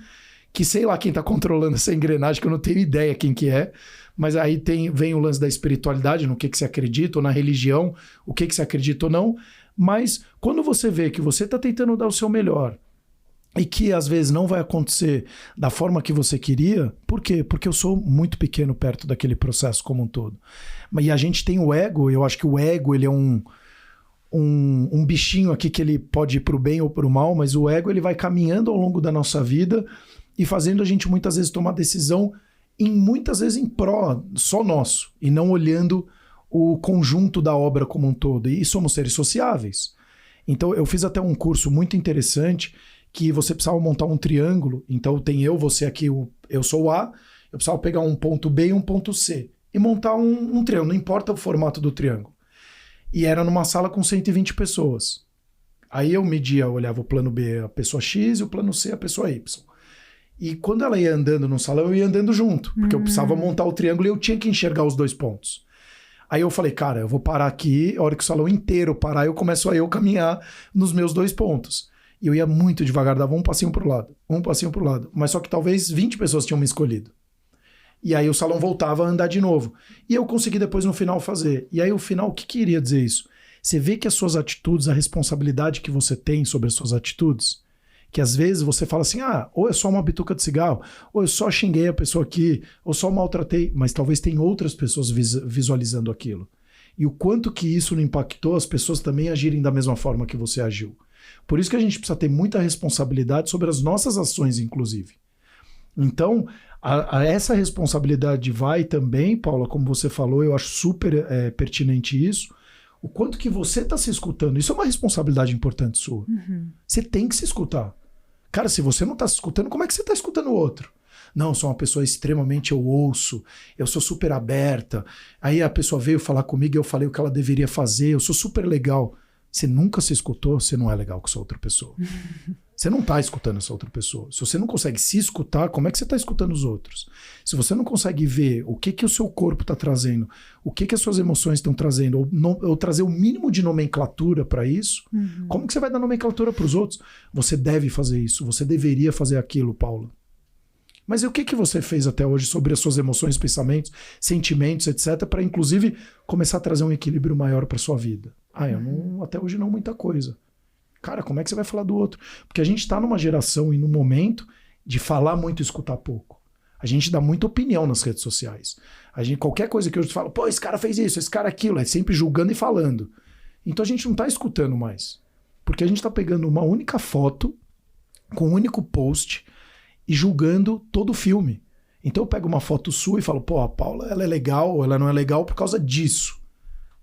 que sei lá quem está controlando essa engrenagem, que eu não tenho ideia quem que é. Mas aí vem o lance da espiritualidade, no que você acredita, ou na religião, o que você acredita ou não. Mas quando você vê que você está tentando dar o seu melhor e que às vezes não vai acontecer da forma que você queria, por quê? Porque eu sou muito pequeno perto daquele processo como um todo. E a gente tem o ego, eu acho que o ego ele é um bichinho aqui que ele pode ir pro bem ou pro mal, mas o ego ele vai caminhando ao longo da nossa vida e fazendo a gente muitas vezes tomar decisão muitas vezes em pró só nosso e não olhando o conjunto da obra como um todo. E somos seres sociáveis. Então eu fiz até um curso muito interessante que você precisava montar um triângulo. Então tem você aqui, eu sou o A, eu precisava pegar um ponto B e um ponto C e montar um triângulo, não importa o formato do triângulo. E era numa sala com 120 pessoas. Aí eu olhava o plano B, a pessoa X, e o plano C, a pessoa Y. E quando ela ia andando no salão, eu ia andando junto, porque eu precisava montar o triângulo e eu tinha que enxergar os 2 pontos. Aí eu falei, cara, eu vou parar aqui, a hora que o salão inteiro parar, eu começo a caminhar nos meus 2 pontos. E eu ia muito devagar, dava um passinho pro lado. Mas só que talvez 20 pessoas tinham me escolhido. E aí o salão voltava a andar de novo. E eu consegui depois no final fazer. E aí o final, o que queria dizer isso? Você vê que as suas atitudes, a responsabilidade que você tem sobre as suas atitudes, que às vezes você fala assim, ou é só uma bituca de cigarro, ou eu só xinguei a pessoa aqui, ou só maltratei, mas talvez tem outras pessoas visualizando aquilo. E o quanto que isso não impactou as pessoas também agirem da mesma forma que você agiu. Por isso que a gente precisa ter muita responsabilidade sobre as nossas ações, inclusive. Então, essa responsabilidade vai também, Paula, como você falou, eu acho super pertinente isso, o quanto que você está se escutando. Isso é uma responsabilidade importante sua. Você tem que se escutar. Cara, se você não está se escutando, como é que você está escutando o outro? Não, eu sou uma pessoa extremamente, eu ouço, eu sou super aberta. Aí a pessoa veio falar comigo e eu falei o que ela deveria fazer, eu sou super legal. Você nunca se escutou, você não é legal com essa outra pessoa. Você não está escutando essa outra pessoa. Se você não consegue se escutar, como é que você está escutando os outros? Se você não consegue ver o que o seu corpo está trazendo, o que as suas emoções estão trazendo, ou trazer o mínimo de nomenclatura para isso, como que você vai dar nomenclatura para os outros? Você deve fazer isso, você deveria fazer aquilo, Paula. Mas e o que você fez até hoje sobre as suas emoções, pensamentos, sentimentos, etc., para inclusive começar a trazer um equilíbrio maior para sua vida? Eu não, até hoje não muita coisa. Cara, como é que você vai falar do outro? Porque a gente está numa geração e num momento de falar muito e escutar pouco. A gente dá muita opinião nas redes sociais. Qualquer coisa que eu falo, pô, esse cara fez isso, esse cara aquilo, é sempre julgando e falando. Então a gente não está escutando mais. Porque a gente está pegando uma única foto, com um único post, e julgando todo o filme. Então eu pego uma foto sua e falo, pô, a Paula, ela é legal ou ela não é legal por causa disso.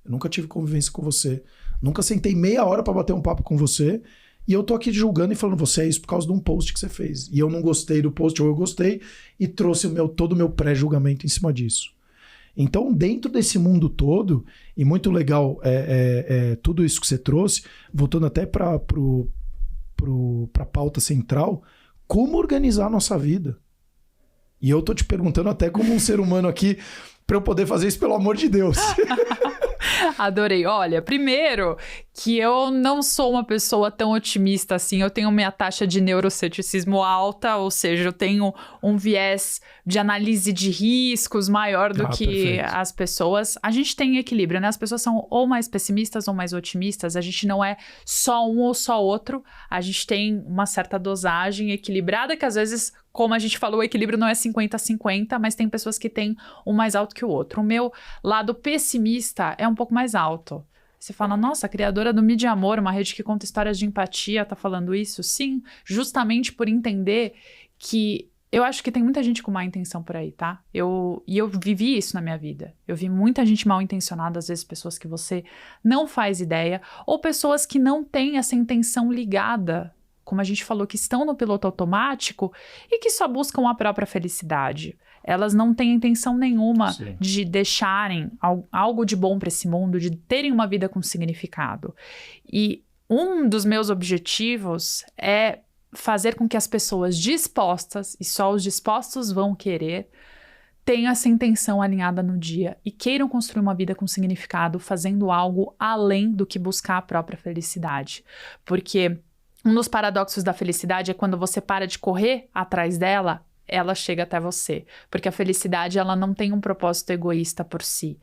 Eu nunca tive convivência com você. Nunca sentei meia hora pra bater um papo com você. E eu tô aqui julgando e falando, você é isso por causa de um post que você fez. E eu não gostei do post, ou eu gostei, e trouxe todo o meu pré-julgamento em cima disso. Então, dentro desse mundo todo, e muito legal tudo isso que você trouxe, voltando até pra pauta central, como organizar a nossa vida. E eu tô te perguntando até como um ser humano aqui, pra eu poder fazer isso, pelo amor de Deus. Adorei. Olha, primeiro que eu não sou uma pessoa tão otimista assim. Eu tenho minha taxa de neuroceticismo alta, ou seja, eu tenho um viés de análise de riscos maior do que perfeito. As pessoas. A gente tem equilíbrio, né? As pessoas são ou mais pessimistas ou mais otimistas. A gente não é só um ou só outro. A gente tem uma certa dosagem equilibrada que às vezes, como a gente falou, o equilíbrio não é 50-50, mas tem pessoas que têm um mais alto que o outro. O meu lado pessimista é um pouco mais alto. Você fala, nossa, a criadora do Mídia Amor, uma rede que conta histórias de empatia, tá falando isso? Sim, justamente por entender que eu acho que tem muita gente com má intenção por aí, tá? E eu vivi isso na minha vida. Eu vi muita gente mal intencionada, às vezes pessoas que você não faz ideia, ou pessoas que não têm essa intenção ligada, como a gente falou, que estão no piloto automático e que só buscam a própria felicidade. Elas não têm intenção nenhuma Sim. de deixarem algo de bom para esse mundo, de terem uma vida com significado. E um dos meus objetivos é fazer com que as pessoas dispostas, e só os dispostos vão querer, tenham essa intenção alinhada no dia e queiram construir uma vida com significado, fazendo algo além do que buscar a própria felicidade. Porque um dos paradoxos da felicidade é quando você para de correr atrás dela, ela chega até você. Porque a felicidade, ela não tem um propósito egoísta por si.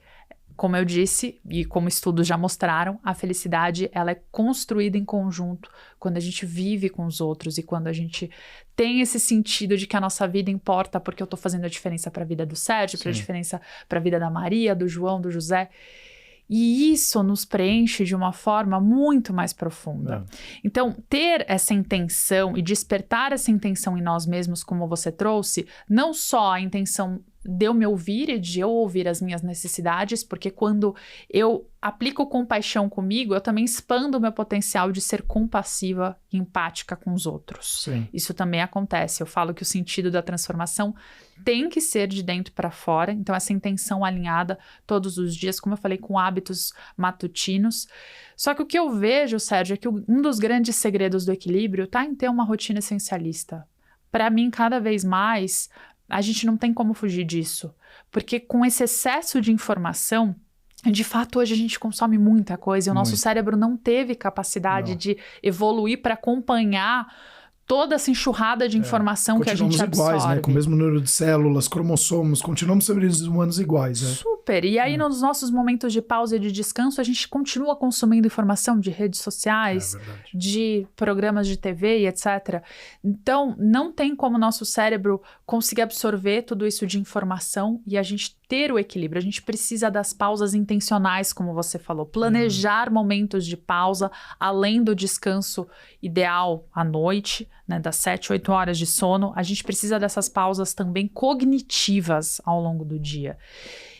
Como eu disse, e como estudos já mostraram, a felicidade, ela é construída em conjunto quando a gente vive com os outros e quando a gente tem esse sentido de que a nossa vida importa porque eu estou fazendo a diferença para a vida do Sérgio, para a diferença para a vida da Maria, do João, do José. E isso nos preenche de uma forma muito mais profunda. Então, ter essa intenção e despertar essa intenção em nós mesmos, como você trouxe, não só a intenção de eu me ouvir e de eu ouvir as minhas necessidades, porque quando eu aplico compaixão comigo, eu também expando o meu potencial de ser compassiva e empática com os outros. Sim. Isso também acontece. Eu falo que o sentido da transformação tem que ser de dentro para fora, então essa intenção alinhada todos os dias, como eu falei, com hábitos matutinos. Só que o que eu vejo, Sérgio, é que um dos grandes segredos do equilíbrio está em ter uma rotina essencialista. Para mim, cada vez mais, a gente não tem como fugir disso, porque com esse excesso de informação, de fato, hoje a gente consome muita coisa e o nosso cérebro não teve capacidade de evoluir para acompanhar toda essa enxurrada de informação que a gente absorve. Continuamos iguais, né? Com o mesmo número de células, cromossomos, continuamos seres humanos iguais, né? Super! E aí, nos nossos momentos de pausa e de descanso, a gente continua consumindo informação de redes sociais, de programas de TV e etc. Então, não tem como o nosso cérebro conseguir absorver tudo isso de informação e a gente ter o equilíbrio. A gente precisa das pausas intencionais, como você falou. Planejar momentos de pausa, além do descanso ideal à noite, né, das 7, 8 horas de sono. A gente precisa dessas pausas também cognitivas ao longo do dia.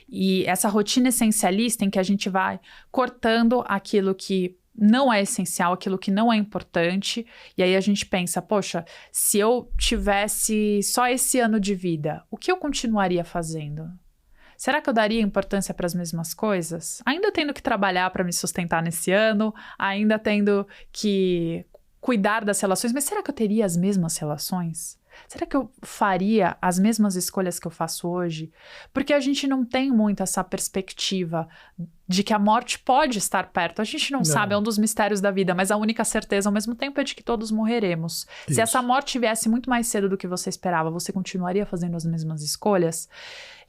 E essa rotina essencialista em que a gente vai cortando aquilo que não é essencial, aquilo que não é importante, e aí a gente pensa, poxa, se eu tivesse só esse ano de vida, o que eu continuaria fazendo? Será que eu daria importância para as mesmas coisas? Ainda tendo que trabalhar para me sustentar nesse ano, ainda tendo que cuidar das relações, mas será que eu teria as mesmas relações? Será que eu faria as mesmas escolhas que eu faço hoje? Porque a gente não tem muito essa perspectiva de que a morte pode estar perto. A gente não sabe, é um dos mistérios da vida, mas a única certeza ao mesmo tempo é de que todos morreremos. Isso. Se essa morte viesse muito mais cedo do que você esperava, você continuaria fazendo as mesmas escolhas?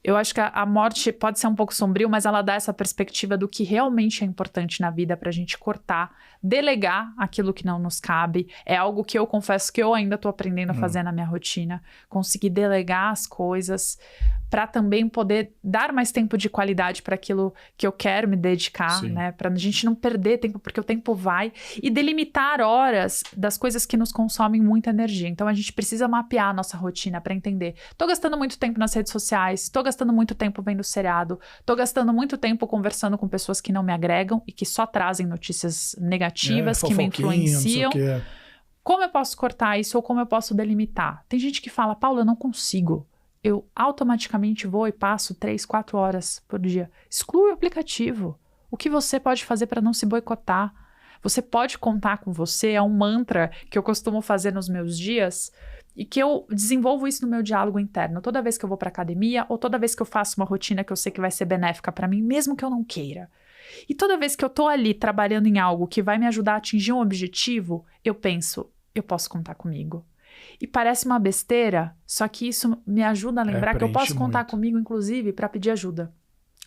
Eu acho que a morte pode ser um pouco sombrio, mas ela dá essa perspectiva do que realmente é importante na vida pra gente cortar, delegar aquilo que não nos cabe. É algo que eu confesso que eu ainda tô aprendendo a fazer na minha rotina. Conseguir delegar as coisas para também poder dar mais tempo de qualidade para aquilo que eu quero me dedicar, né? Para a gente não perder tempo, porque o tempo vai. E delimitar horas das coisas que nos consomem muita energia. Então, a gente precisa mapear a nossa rotina para entender. Tô gastando muito tempo nas redes sociais, tô gastando muito tempo vendo seriado, tô gastando muito tempo conversando com pessoas que não me agregam e que só trazem notícias negativas, que me influenciam. Como eu posso cortar isso ou como eu posso delimitar? Tem gente que fala, Paula, eu não consigo. Eu automaticamente vou e passo 3, 4 horas por dia. Exclui o aplicativo. O que você pode fazer para não se boicotar? Você pode contar com você, é um mantra que eu costumo fazer nos meus dias e que eu desenvolvo isso no meu diálogo interno. Toda vez que eu vou para academia ou toda vez que eu faço uma rotina que eu sei que vai ser benéfica para mim, mesmo que eu não queira. E toda vez que eu tô ali trabalhando em algo que vai me ajudar a atingir um objetivo, eu penso, eu posso contar comigo. E parece uma besteira, só que isso me ajuda a lembrar que eu posso contar comigo, inclusive, para pedir ajuda.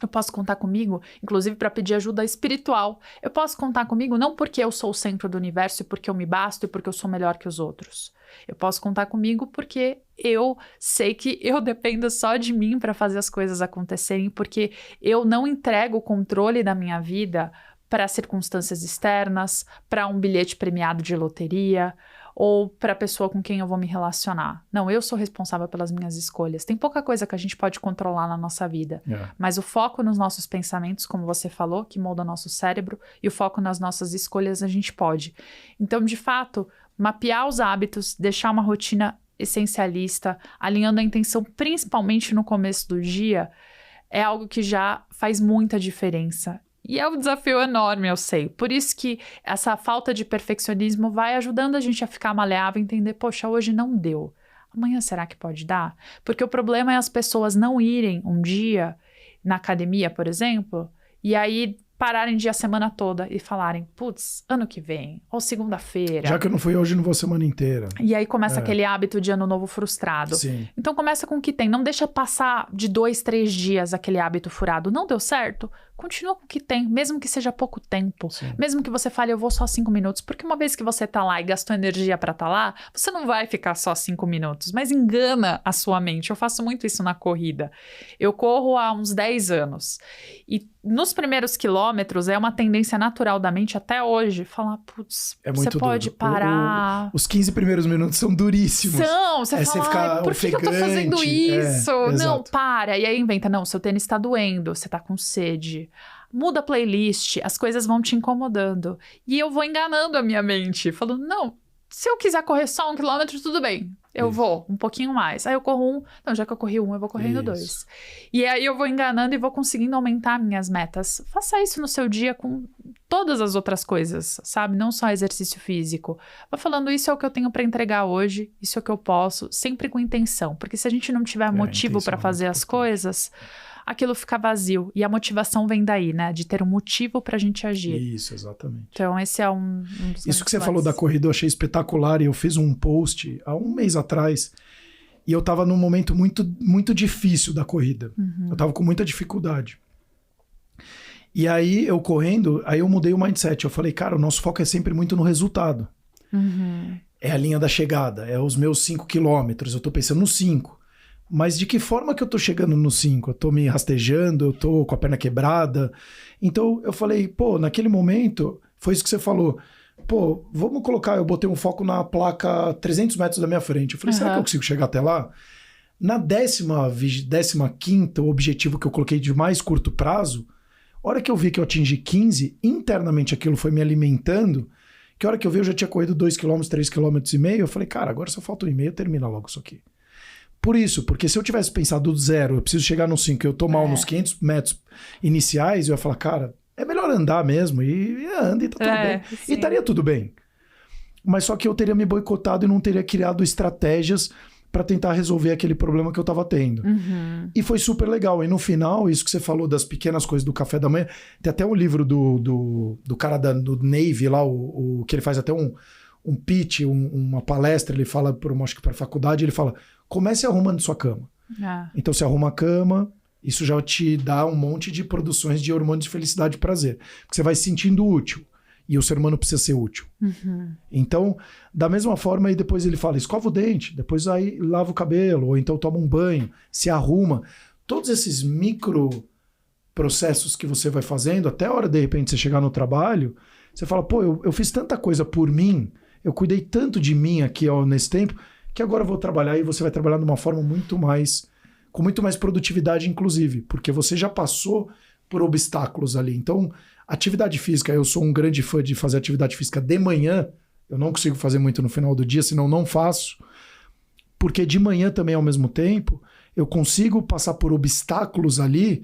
Eu posso contar comigo, inclusive, para pedir ajuda espiritual. Eu posso contar comigo não porque eu sou o centro do universo e porque eu me basto e porque eu sou melhor que os outros. Eu posso contar comigo porque eu sei que eu dependo só de mim para fazer as coisas acontecerem, porque eu não entrego o controle da minha vida para circunstâncias externas, para um bilhete premiado de loteria, ou para a pessoa com quem eu vou me relacionar. Não, eu sou responsável pelas minhas escolhas. Tem pouca coisa que a gente pode controlar na nossa vida, mas o foco nos nossos pensamentos, como você falou, que molda nosso cérebro, e o foco nas nossas escolhas a gente pode. Então, de fato, mapear os hábitos, deixar uma rotina essencialista, alinhando a intenção principalmente no começo do dia, é algo que já faz muita diferença. E é um desafio enorme, eu sei. Por isso que essa falta de perfeccionismo vai ajudando a gente a ficar maleável e entender, poxa, hoje não deu. Amanhã será que pode dar? Porque o problema é as pessoas não irem um dia na academia, por exemplo, e aí pararem de ir a semana toda e falarem, putz, ano que vem, ou segunda-feira. Já que eu não fui hoje, não vou semana inteira. E aí começa aquele hábito de ano novo frustrado. Sim. Então começa com o que tem. Não deixa passar de 2, 3 dias aquele hábito furado. Não deu certo? continua com o que tem, mesmo que seja pouco tempo. Sim. Mesmo que você fale, eu vou só 5 minutos. Porque uma vez que você tá lá e gastou energia pra tá lá, você não vai ficar só 5 minutos. Mas engana a sua mente. Eu faço muito isso na corrida. Eu corro há uns 10 anos. E nos primeiros quilômetros, é uma tendência natural da mente até hoje, falar, putz, você pode parar. Os 15 primeiros minutos são duríssimos. Você fala, por que eu tô fazendo isso? Não, para. E aí inventa, não, seu tênis tá doendo, você tá com sede. Muda a playlist, as coisas vão te incomodando. E eu vou enganando a minha mente, falando, não, se eu quiser correr só 1 quilômetro, tudo bem. Eu vou um pouquinho mais. Aí eu corro 1. Não, já que eu corri 1, eu vou correndo 2. E aí eu vou enganando e vou conseguindo aumentar minhas metas. Faça isso no seu dia com todas as outras coisas, sabe? Não só exercício físico. Vá falando, isso é o que eu tenho para entregar hoje, isso é o que eu posso, sempre com intenção. Porque se a gente não tiver motivo para fazer as coisas, aquilo fica vazio. E a motivação vem daí, né? De ter um motivo pra gente agir. Isso, exatamente. Então, esse é um dos Isso que você falou da corrida, eu achei espetacular. E eu fiz um post há um mês atrás. E eu tava num momento muito, muito difícil da corrida. Eu tava com muita dificuldade. E aí, eu correndo, aí eu mudei o mindset. Eu falei, cara, o nosso foco é sempre muito no resultado. É a linha da chegada, é os meus 5 quilômetros. Eu tô pensando nos 5. Mas de que forma que eu tô chegando no 5? Eu tô me rastejando, eu tô com a perna quebrada. Então eu falei, pô, naquele momento, foi isso que você falou. Pô, vamos colocar, eu botei um foco na placa 300 metros da minha frente. Eu falei, será que eu consigo chegar até lá? Na 15ª, o objetivo que eu coloquei de mais curto prazo, a hora que eu vi que eu atingi 15, internamente aquilo foi me alimentando, que a hora que eu vi eu já tinha corrido 2 km, 3,5 km, eu falei, cara, agora só falta 1,5, termina logo isso aqui. Por isso, porque se eu tivesse pensado do 0, eu preciso chegar no 5, eu tô mal nos 500 metros iniciais, eu ia falar, cara, é melhor andar mesmo, e anda e tá tudo bem. Sim. E estaria tudo bem. Mas só que eu teria me boicotado e não teria criado estratégias para tentar resolver aquele problema que eu tava tendo. E foi super legal. E no final, isso que você falou das pequenas coisas do café da manhã, tem até um livro do cara do Navy lá, que ele faz até um pitch, uma palestra, ele fala, acho que para faculdade, ele fala, comece arrumando sua cama. Então você arruma a cama, isso já te dá um monte de produções de hormônios de felicidade e prazer. Porque você vai se sentindo útil. E o ser humano precisa ser útil. Então, da mesma forma, aí depois ele fala, escova o dente, depois aí lava o cabelo, ou então toma um banho, se arruma. Todos esses micro processos que você vai fazendo, até a hora, de repente, você chegar no trabalho, você fala, pô, eu fiz tanta coisa por mim, eu cuidei tanto de mim aqui nesse tempo, que agora eu vou trabalhar e você vai trabalhar de uma forma com muito mais produtividade, inclusive, porque você já passou por obstáculos ali. Então, atividade física, eu sou um grande fã de fazer atividade física de manhã, eu não consigo fazer muito no final do dia, senão não faço, porque de manhã também, ao mesmo tempo, eu consigo passar por obstáculos ali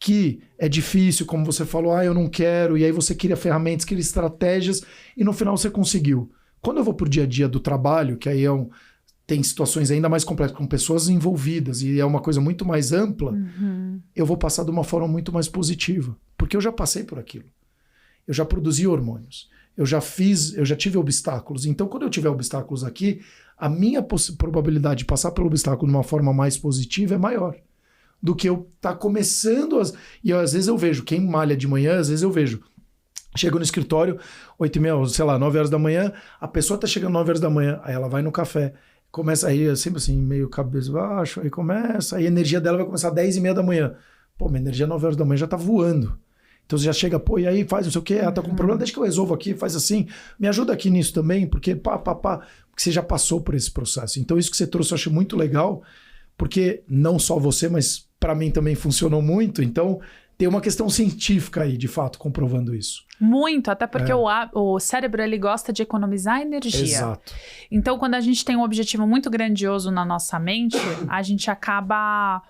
que é difícil, como você falou, eu não quero, e aí você cria ferramentas, cria estratégias, e no final você conseguiu. Quando eu vou pro dia a dia do trabalho, que aí tem situações ainda mais complexas, com pessoas envolvidas, e é uma coisa muito mais ampla, eu vou passar de uma forma muito mais positiva. Porque eu já passei por aquilo. Eu já produzi hormônios. Eu já tive obstáculos. Então, quando eu tiver obstáculos aqui, a minha probabilidade de passar pelo obstáculo de uma forma mais positiva é maior do que eu estar começando. E às vezes eu vejo, quem malha de manhã, às vezes eu vejo. Chego no escritório, 8h30, sei lá, 9 horas da manhã, a pessoa tá chegando 9 horas da manhã, aí ela vai no café, começa aí, sempre assim, meio cabeça baixo, aí começa, aí a energia dela vai começar às 10h30 da manhã. Pô, minha energia 9 horas da manhã já tá voando. Então você já chega, pô, e aí faz não sei o quê, tá com um problema, deixa que eu resolvo aqui, faz assim, me ajuda aqui nisso também, porque porque você já passou por esse processo. Então isso que você trouxe eu acho muito legal, porque não só você, mas para mim também funcionou muito, então tem uma questão científica aí, de fato, comprovando isso. Muito, até porque o cérebro, ele gosta de economizar energia. Exato. Então, quando a gente tem um objetivo muito grandioso na nossa mente, a gente acaba...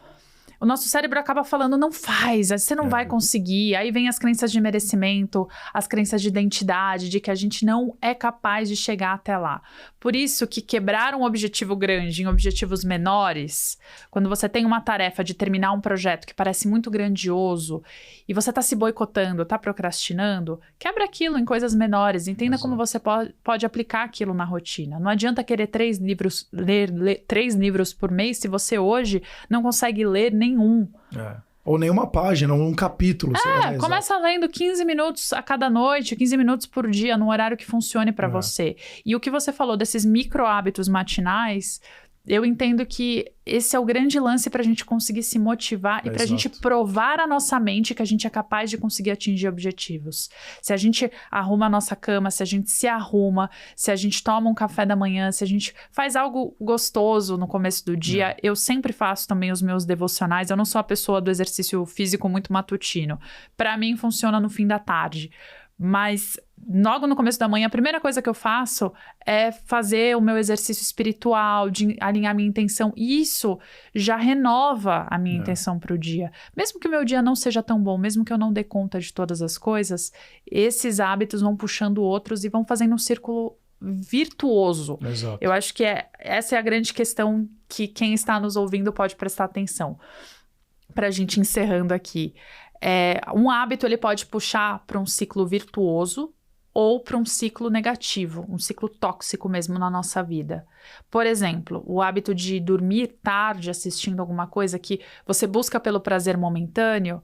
O nosso cérebro acaba falando, não faz, você não vai conseguir. Aí vem as crenças de merecimento, as crenças de identidade, de que a gente não é capaz de chegar até lá. Por isso que quebrar um objetivo grande em objetivos menores, quando você tem uma tarefa de terminar um projeto que parece muito grandioso e você está se boicotando, está procrastinando, quebra aquilo em coisas menores. Entenda como você pode aplicar aquilo na rotina. Não adianta querer ler 3 livros por mês se você hoje não consegue ler nenhum. Ou nenhuma página, ou um capítulo. Começa lendo 15 minutos a cada noite, 15 minutos por dia, num horário que funcione para você. E o que você falou desses micro hábitos matinais, eu entendo que esse é o grande lance para a gente conseguir se motivar e para a gente provar à nossa mente que a gente é capaz de conseguir atingir objetivos. Se a gente arruma a nossa cama, se a gente se arruma, se a gente toma um café da manhã, se a gente faz algo gostoso no começo do dia. Eu sempre faço também os meus devocionais. Eu não sou a pessoa do exercício físico muito matutino. Para mim, funciona no fim da tarde. Mas logo no começo da manhã, a primeira coisa que eu faço é fazer o meu exercício espiritual, de alinhar minha intenção. E isso já renova a minha intenção para o dia. Mesmo que o meu dia não seja tão bom, mesmo que eu não dê conta de todas as coisas, esses hábitos vão puxando outros e vão fazendo um círculo virtuoso. Exato. Eu acho que essa é a grande questão que quem está nos ouvindo pode prestar atenção. Para a gente encerrando aqui. Um hábito ele pode puxar para um ciclo virtuoso ou para um ciclo negativo, um ciclo tóxico mesmo na nossa vida. Por exemplo, o hábito de dormir tarde assistindo alguma coisa que você busca pelo prazer momentâneo,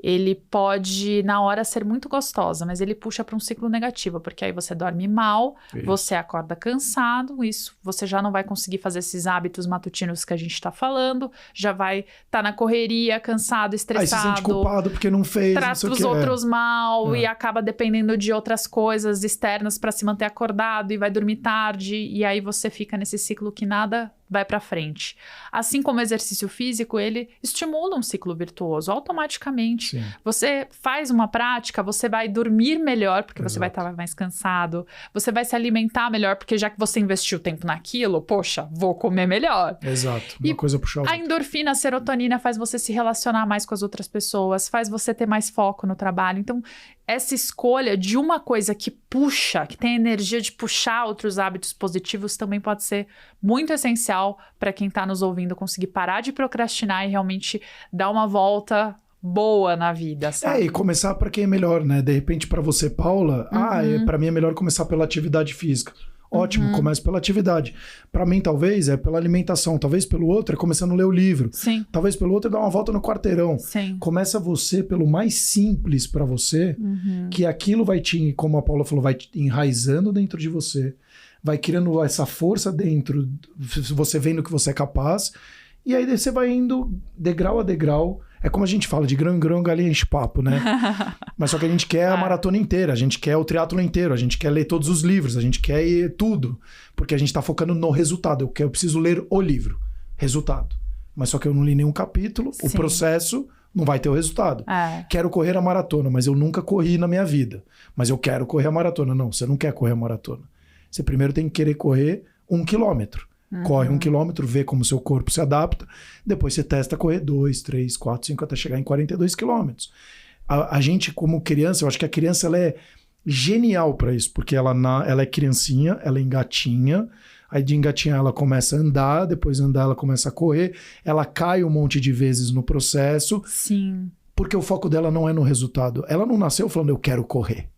ele pode, na hora, ser muito gostosa, mas ele puxa para um ciclo negativo, porque aí você dorme mal, você acorda cansado, isso você já não vai conseguir fazer esses hábitos matutinos que a gente está falando, já vai estar na correria, cansado, estressado. Aí se sente culpado porque não fez, trata os outros mal e acaba dependendo de outras coisas externas para se manter acordado e vai dormir tarde, e aí você fica nesse ciclo que nada vai para frente. Assim como o exercício físico, ele estimula um ciclo virtuoso automaticamente. Sim. Você faz uma prática, você vai dormir melhor, porque você vai estar mais cansado. Você vai se alimentar melhor, porque já que você investiu tempo naquilo, poxa, vou comer melhor. Exato. Uma coisa puxa a outra. A endorfina, a serotonina faz você se relacionar mais com as outras pessoas, faz você ter mais foco no trabalho. Então, essa escolha de uma coisa que puxa, que tem a energia de puxar outros hábitos positivos, também pode ser muito essencial para quem está nos ouvindo conseguir parar de procrastinar e realmente dar uma volta boa na vida, sabe? E começar para quem é melhor, né? De repente, para você, Paula, para mim é melhor começar pela atividade física. Ótimo, comece pela atividade. Para mim, talvez, é pela alimentação. Talvez pelo outro, é começando a ler o livro. Sim. Talvez pelo outro, é dar uma volta no quarteirão. Sim. Começa você pelo mais simples para você, que aquilo vai te, como a Paula falou, vai te enraizando dentro de você, vai criando essa força dentro, você vendo que você é capaz, e aí você vai indo degrau a degrau. É como a gente fala, de grão em grão, galinha enche papo, né? Mas só que a gente quer a maratona inteira, a gente quer o triatlo inteiro, a gente quer ler todos os livros, a gente quer ir tudo. Porque a gente tá focando no resultado. Eu preciso ler o livro. Resultado. Mas só que eu não li nenhum capítulo, o processo não vai ter o resultado. Quero correr a maratona, mas eu nunca corri na minha vida. Mas eu quero correr a maratona. Não, você não quer correr a maratona. Você primeiro tem que querer correr 1 quilômetro. Corre 1 quilômetro, vê como seu corpo se adapta, depois você testa correr 2, 3, 4, 5, até chegar em 42 quilômetros. A gente, como criança, eu acho que a criança ela é genial para isso, porque ela é criancinha, ela engatinha, aí de engatinhar ela começa a andar, depois de andar ela começa a correr, ela cai um monte de vezes no processo. Sim. Porque o foco dela não é no resultado. Ela não nasceu falando, eu quero correr.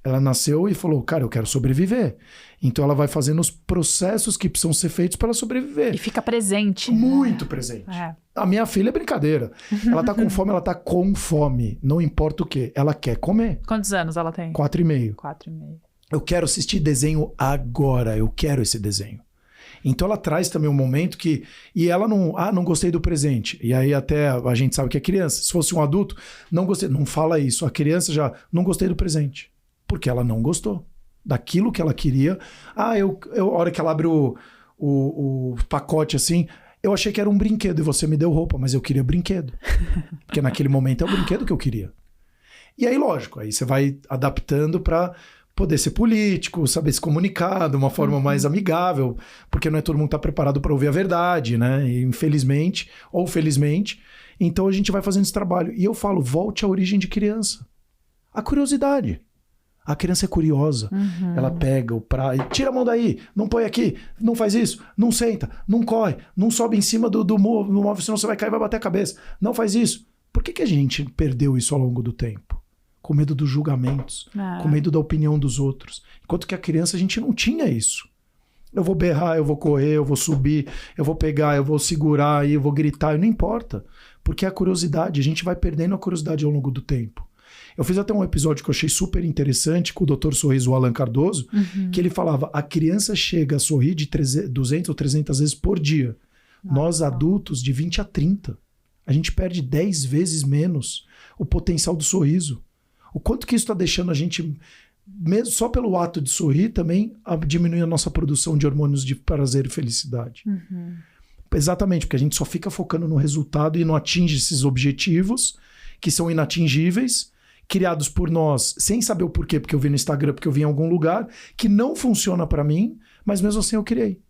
Ela nasceu e falou, cara, eu quero sobreviver. Então ela vai fazendo os processos que precisam ser feitos para ela sobreviver. E fica presente. Muito presente. A minha filha é brincadeira. Ela tá com fome, ela tá com fome. Não importa o quê. Ela quer comer. Quantos anos ela tem? 4,5. 4,5. Eu quero assistir desenho agora. Eu quero esse desenho. Então ela traz também um momento que... E ela não gostei do presente. E aí até a gente sabe que é criança. Se fosse um adulto, não gostei. Não fala isso. A criança já não gostei do presente. Porque ela não gostou daquilo que ela queria. A hora que ela abre o pacote assim, eu achei que era um brinquedo e você me deu roupa, mas eu queria brinquedo. Porque naquele momento é o brinquedo que eu queria. E aí, lógico, aí você vai adaptando para poder ser político, saber se comunicar de uma forma mais amigável, porque não é todo mundo que tá preparado para ouvir a verdade, né? E, infelizmente, ou felizmente, então a gente vai fazendo esse trabalho. E eu falo, volte à origem de criança. A curiosidade. A criança é curiosa, ela pega o prato, tira a mão daí, não põe aqui, não faz isso, não senta, não corre, não sobe em cima do móvel, senão você vai cair e vai bater a cabeça. Não faz isso. Por que a gente perdeu isso ao longo do tempo? Com medo dos julgamentos, com medo da opinião dos outros. Enquanto que a criança a gente não tinha isso. Eu vou berrar, eu vou correr, eu vou subir, eu vou pegar, eu vou segurar, eu vou gritar, não importa. Porque é a curiosidade, a gente vai perdendo a curiosidade ao longo do tempo. Eu fiz até um episódio que eu achei super interessante com o Dr. Sorriso, o Alan Cardoso, que ele falava, a criança chega a sorrir de 200 ou 300 vezes por dia. Nós adultos, de 20 a 30. A gente perde 10 vezes menos o potencial do sorriso. O quanto que isso está deixando a gente, mesmo só pelo ato de sorrir, também diminuir a nossa produção de hormônios de prazer e felicidade. Exatamente, porque a gente só fica focando no resultado e não atinge esses objetivos que são inatingíveis, criados por nós, sem saber o porquê, porque eu vi no Instagram, porque eu vi em algum lugar, que não funciona para mim, mas mesmo assim eu criei.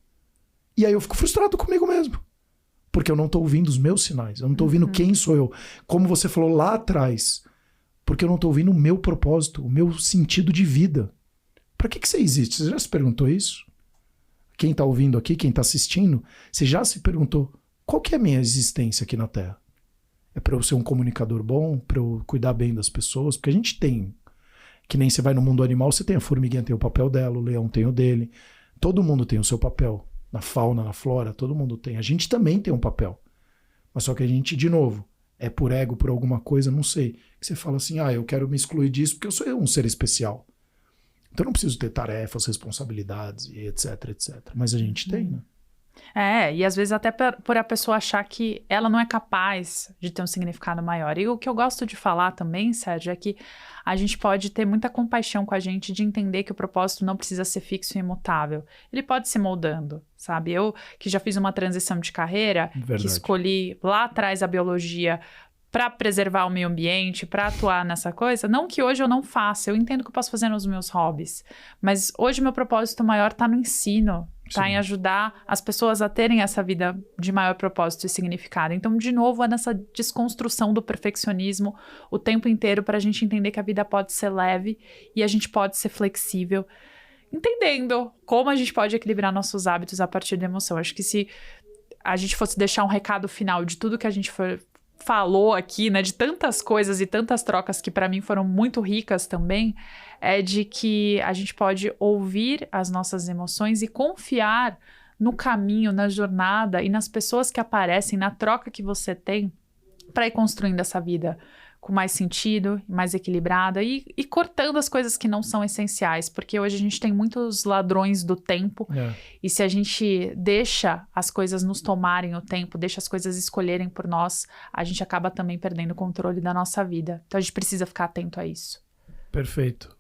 E aí eu fico frustrado comigo mesmo. Porque eu não tô ouvindo os meus sinais, eu não tô ouvindo quem sou eu. Como você falou lá atrás, porque eu não tô ouvindo o meu propósito, o meu sentido de vida. Para que você existe? Você já se perguntou isso? Quem tá ouvindo aqui, quem tá assistindo, você já se perguntou qual que é a minha existência aqui na Terra? É para eu ser um comunicador bom, para eu cuidar bem das pessoas? Porque a gente tem, que nem você vai no mundo animal, você tem a formiguinha, tem o papel dela, o leão tem o dele. Todo mundo tem o seu papel. Na fauna, na flora, todo mundo tem. A gente também tem um papel. Mas só que a gente, de novo, é por ego, por alguma coisa, não sei. Que você fala assim, eu quero me excluir disso porque eu sou um ser especial. Então eu não preciso ter tarefas, responsabilidades, e etc, etc. Mas a gente tem, né? E às vezes até por a pessoa achar que ela não é capaz de ter um significado maior. E o que eu gosto de falar também, Sérgio, é que a gente pode ter muita compaixão com a gente de entender que o propósito não precisa ser fixo e imutável. Ele pode se moldando, sabe? Eu que já fiz uma transição de carreira, que escolhi lá atrás a biologia para preservar o meio ambiente, para atuar nessa coisa, não que hoje eu não faça, eu entendo que eu posso fazer nos meus hobbies, mas hoje meu propósito maior está no ensino, está em ajudar as pessoas a terem essa vida de maior propósito e significado. Então, de novo, é nessa desconstrução do perfeccionismo o tempo inteiro para a gente entender que a vida pode ser leve e a gente pode ser flexível, entendendo como a gente pode equilibrar nossos hábitos a partir da emoção. Acho que se a gente fosse deixar um recado final de tudo que a gente falou aqui, né, de tantas coisas e tantas trocas que para mim foram muito ricas também, é de que a gente pode ouvir as nossas emoções e confiar no caminho, na jornada e nas pessoas que aparecem, na troca que você tem para ir construindo essa vida com mais sentido, mais equilibrada e cortando as coisas que não são essenciais, porque hoje a gente tem muitos ladrões do tempo e se a gente deixa as coisas nos tomarem o tempo, deixa as coisas escolherem por nós, a gente acaba também perdendo o controle da nossa vida. Então a gente precisa ficar atento a isso. Perfeito.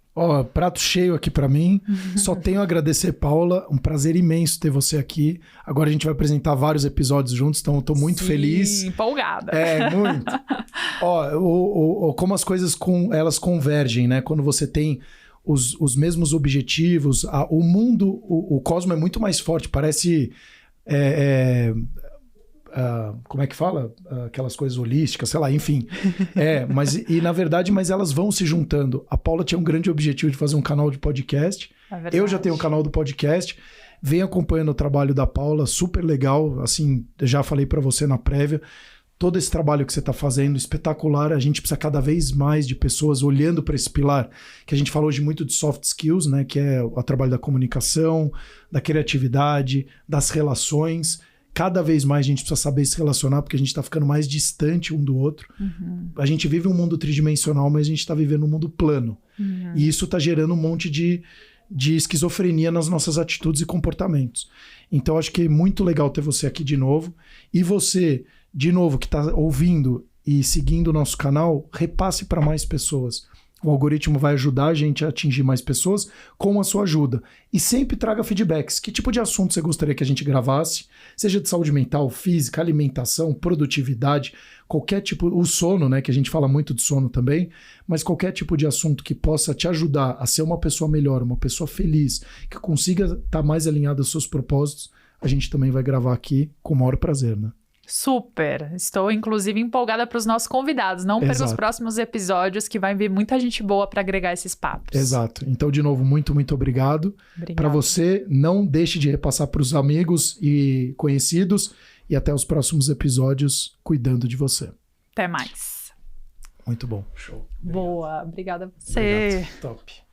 Prato cheio aqui pra mim. Só tenho a agradecer, Paula. Um prazer imenso ter você aqui. Agora a gente vai apresentar vários episódios juntos, então eu tô muito feliz. Empolgada. Muito. Como as coisas elas convergem, né? Quando você tem os mesmos objetivos, o mundo, o cosmo é muito mais forte. Parece... como é que fala? Aquelas coisas holísticas, sei lá, enfim. Na verdade, elas vão se juntando. A Paula tinha um grande objetivo de fazer um canal de podcast. Eu já tenho um canal do podcast. Venho acompanhando o trabalho da Paula, super legal. Assim, já falei para você na prévia. Todo esse trabalho que você está fazendo, espetacular. A gente precisa cada vez mais de pessoas olhando para esse pilar, que a gente fala hoje muito de soft skills, né? Que é o trabalho da comunicação, da criatividade, das relações. Cada vez mais a gente precisa saber se relacionar, porque a gente está ficando mais distante um do outro. A gente vive um mundo tridimensional, mas a gente está vivendo um mundo plano. E isso está gerando um monte de esquizofrenia nas nossas atitudes e comportamentos. Então, acho que é muito legal ter você aqui de novo. E você, de novo, que está ouvindo e seguindo o nosso canal, repasse para mais pessoas. O algoritmo vai ajudar a gente a atingir mais pessoas com a sua ajuda. E sempre traga feedbacks. Que tipo de assunto você gostaria que a gente gravasse? Seja de saúde mental, física, alimentação, produtividade, qualquer tipo... O sono, né? Que a gente fala muito de sono também. Mas qualquer tipo de assunto que possa te ajudar a ser uma pessoa melhor, uma pessoa feliz, que consiga estar mais alinhada aos seus propósitos, a gente também vai gravar aqui com o maior prazer, né? Super! Estou, inclusive, empolgada para os nossos convidados. Não perca os próximos episódios, que vai vir muita gente boa para agregar esses papos. Exato. Então, de novo, muito, muito obrigado. Para você, não deixe de repassar para os amigos e conhecidos. E até os próximos episódios, cuidando de você. Até mais. Muito bom. Show. Obrigado. Boa. Obrigada a você. Obrigado. Top.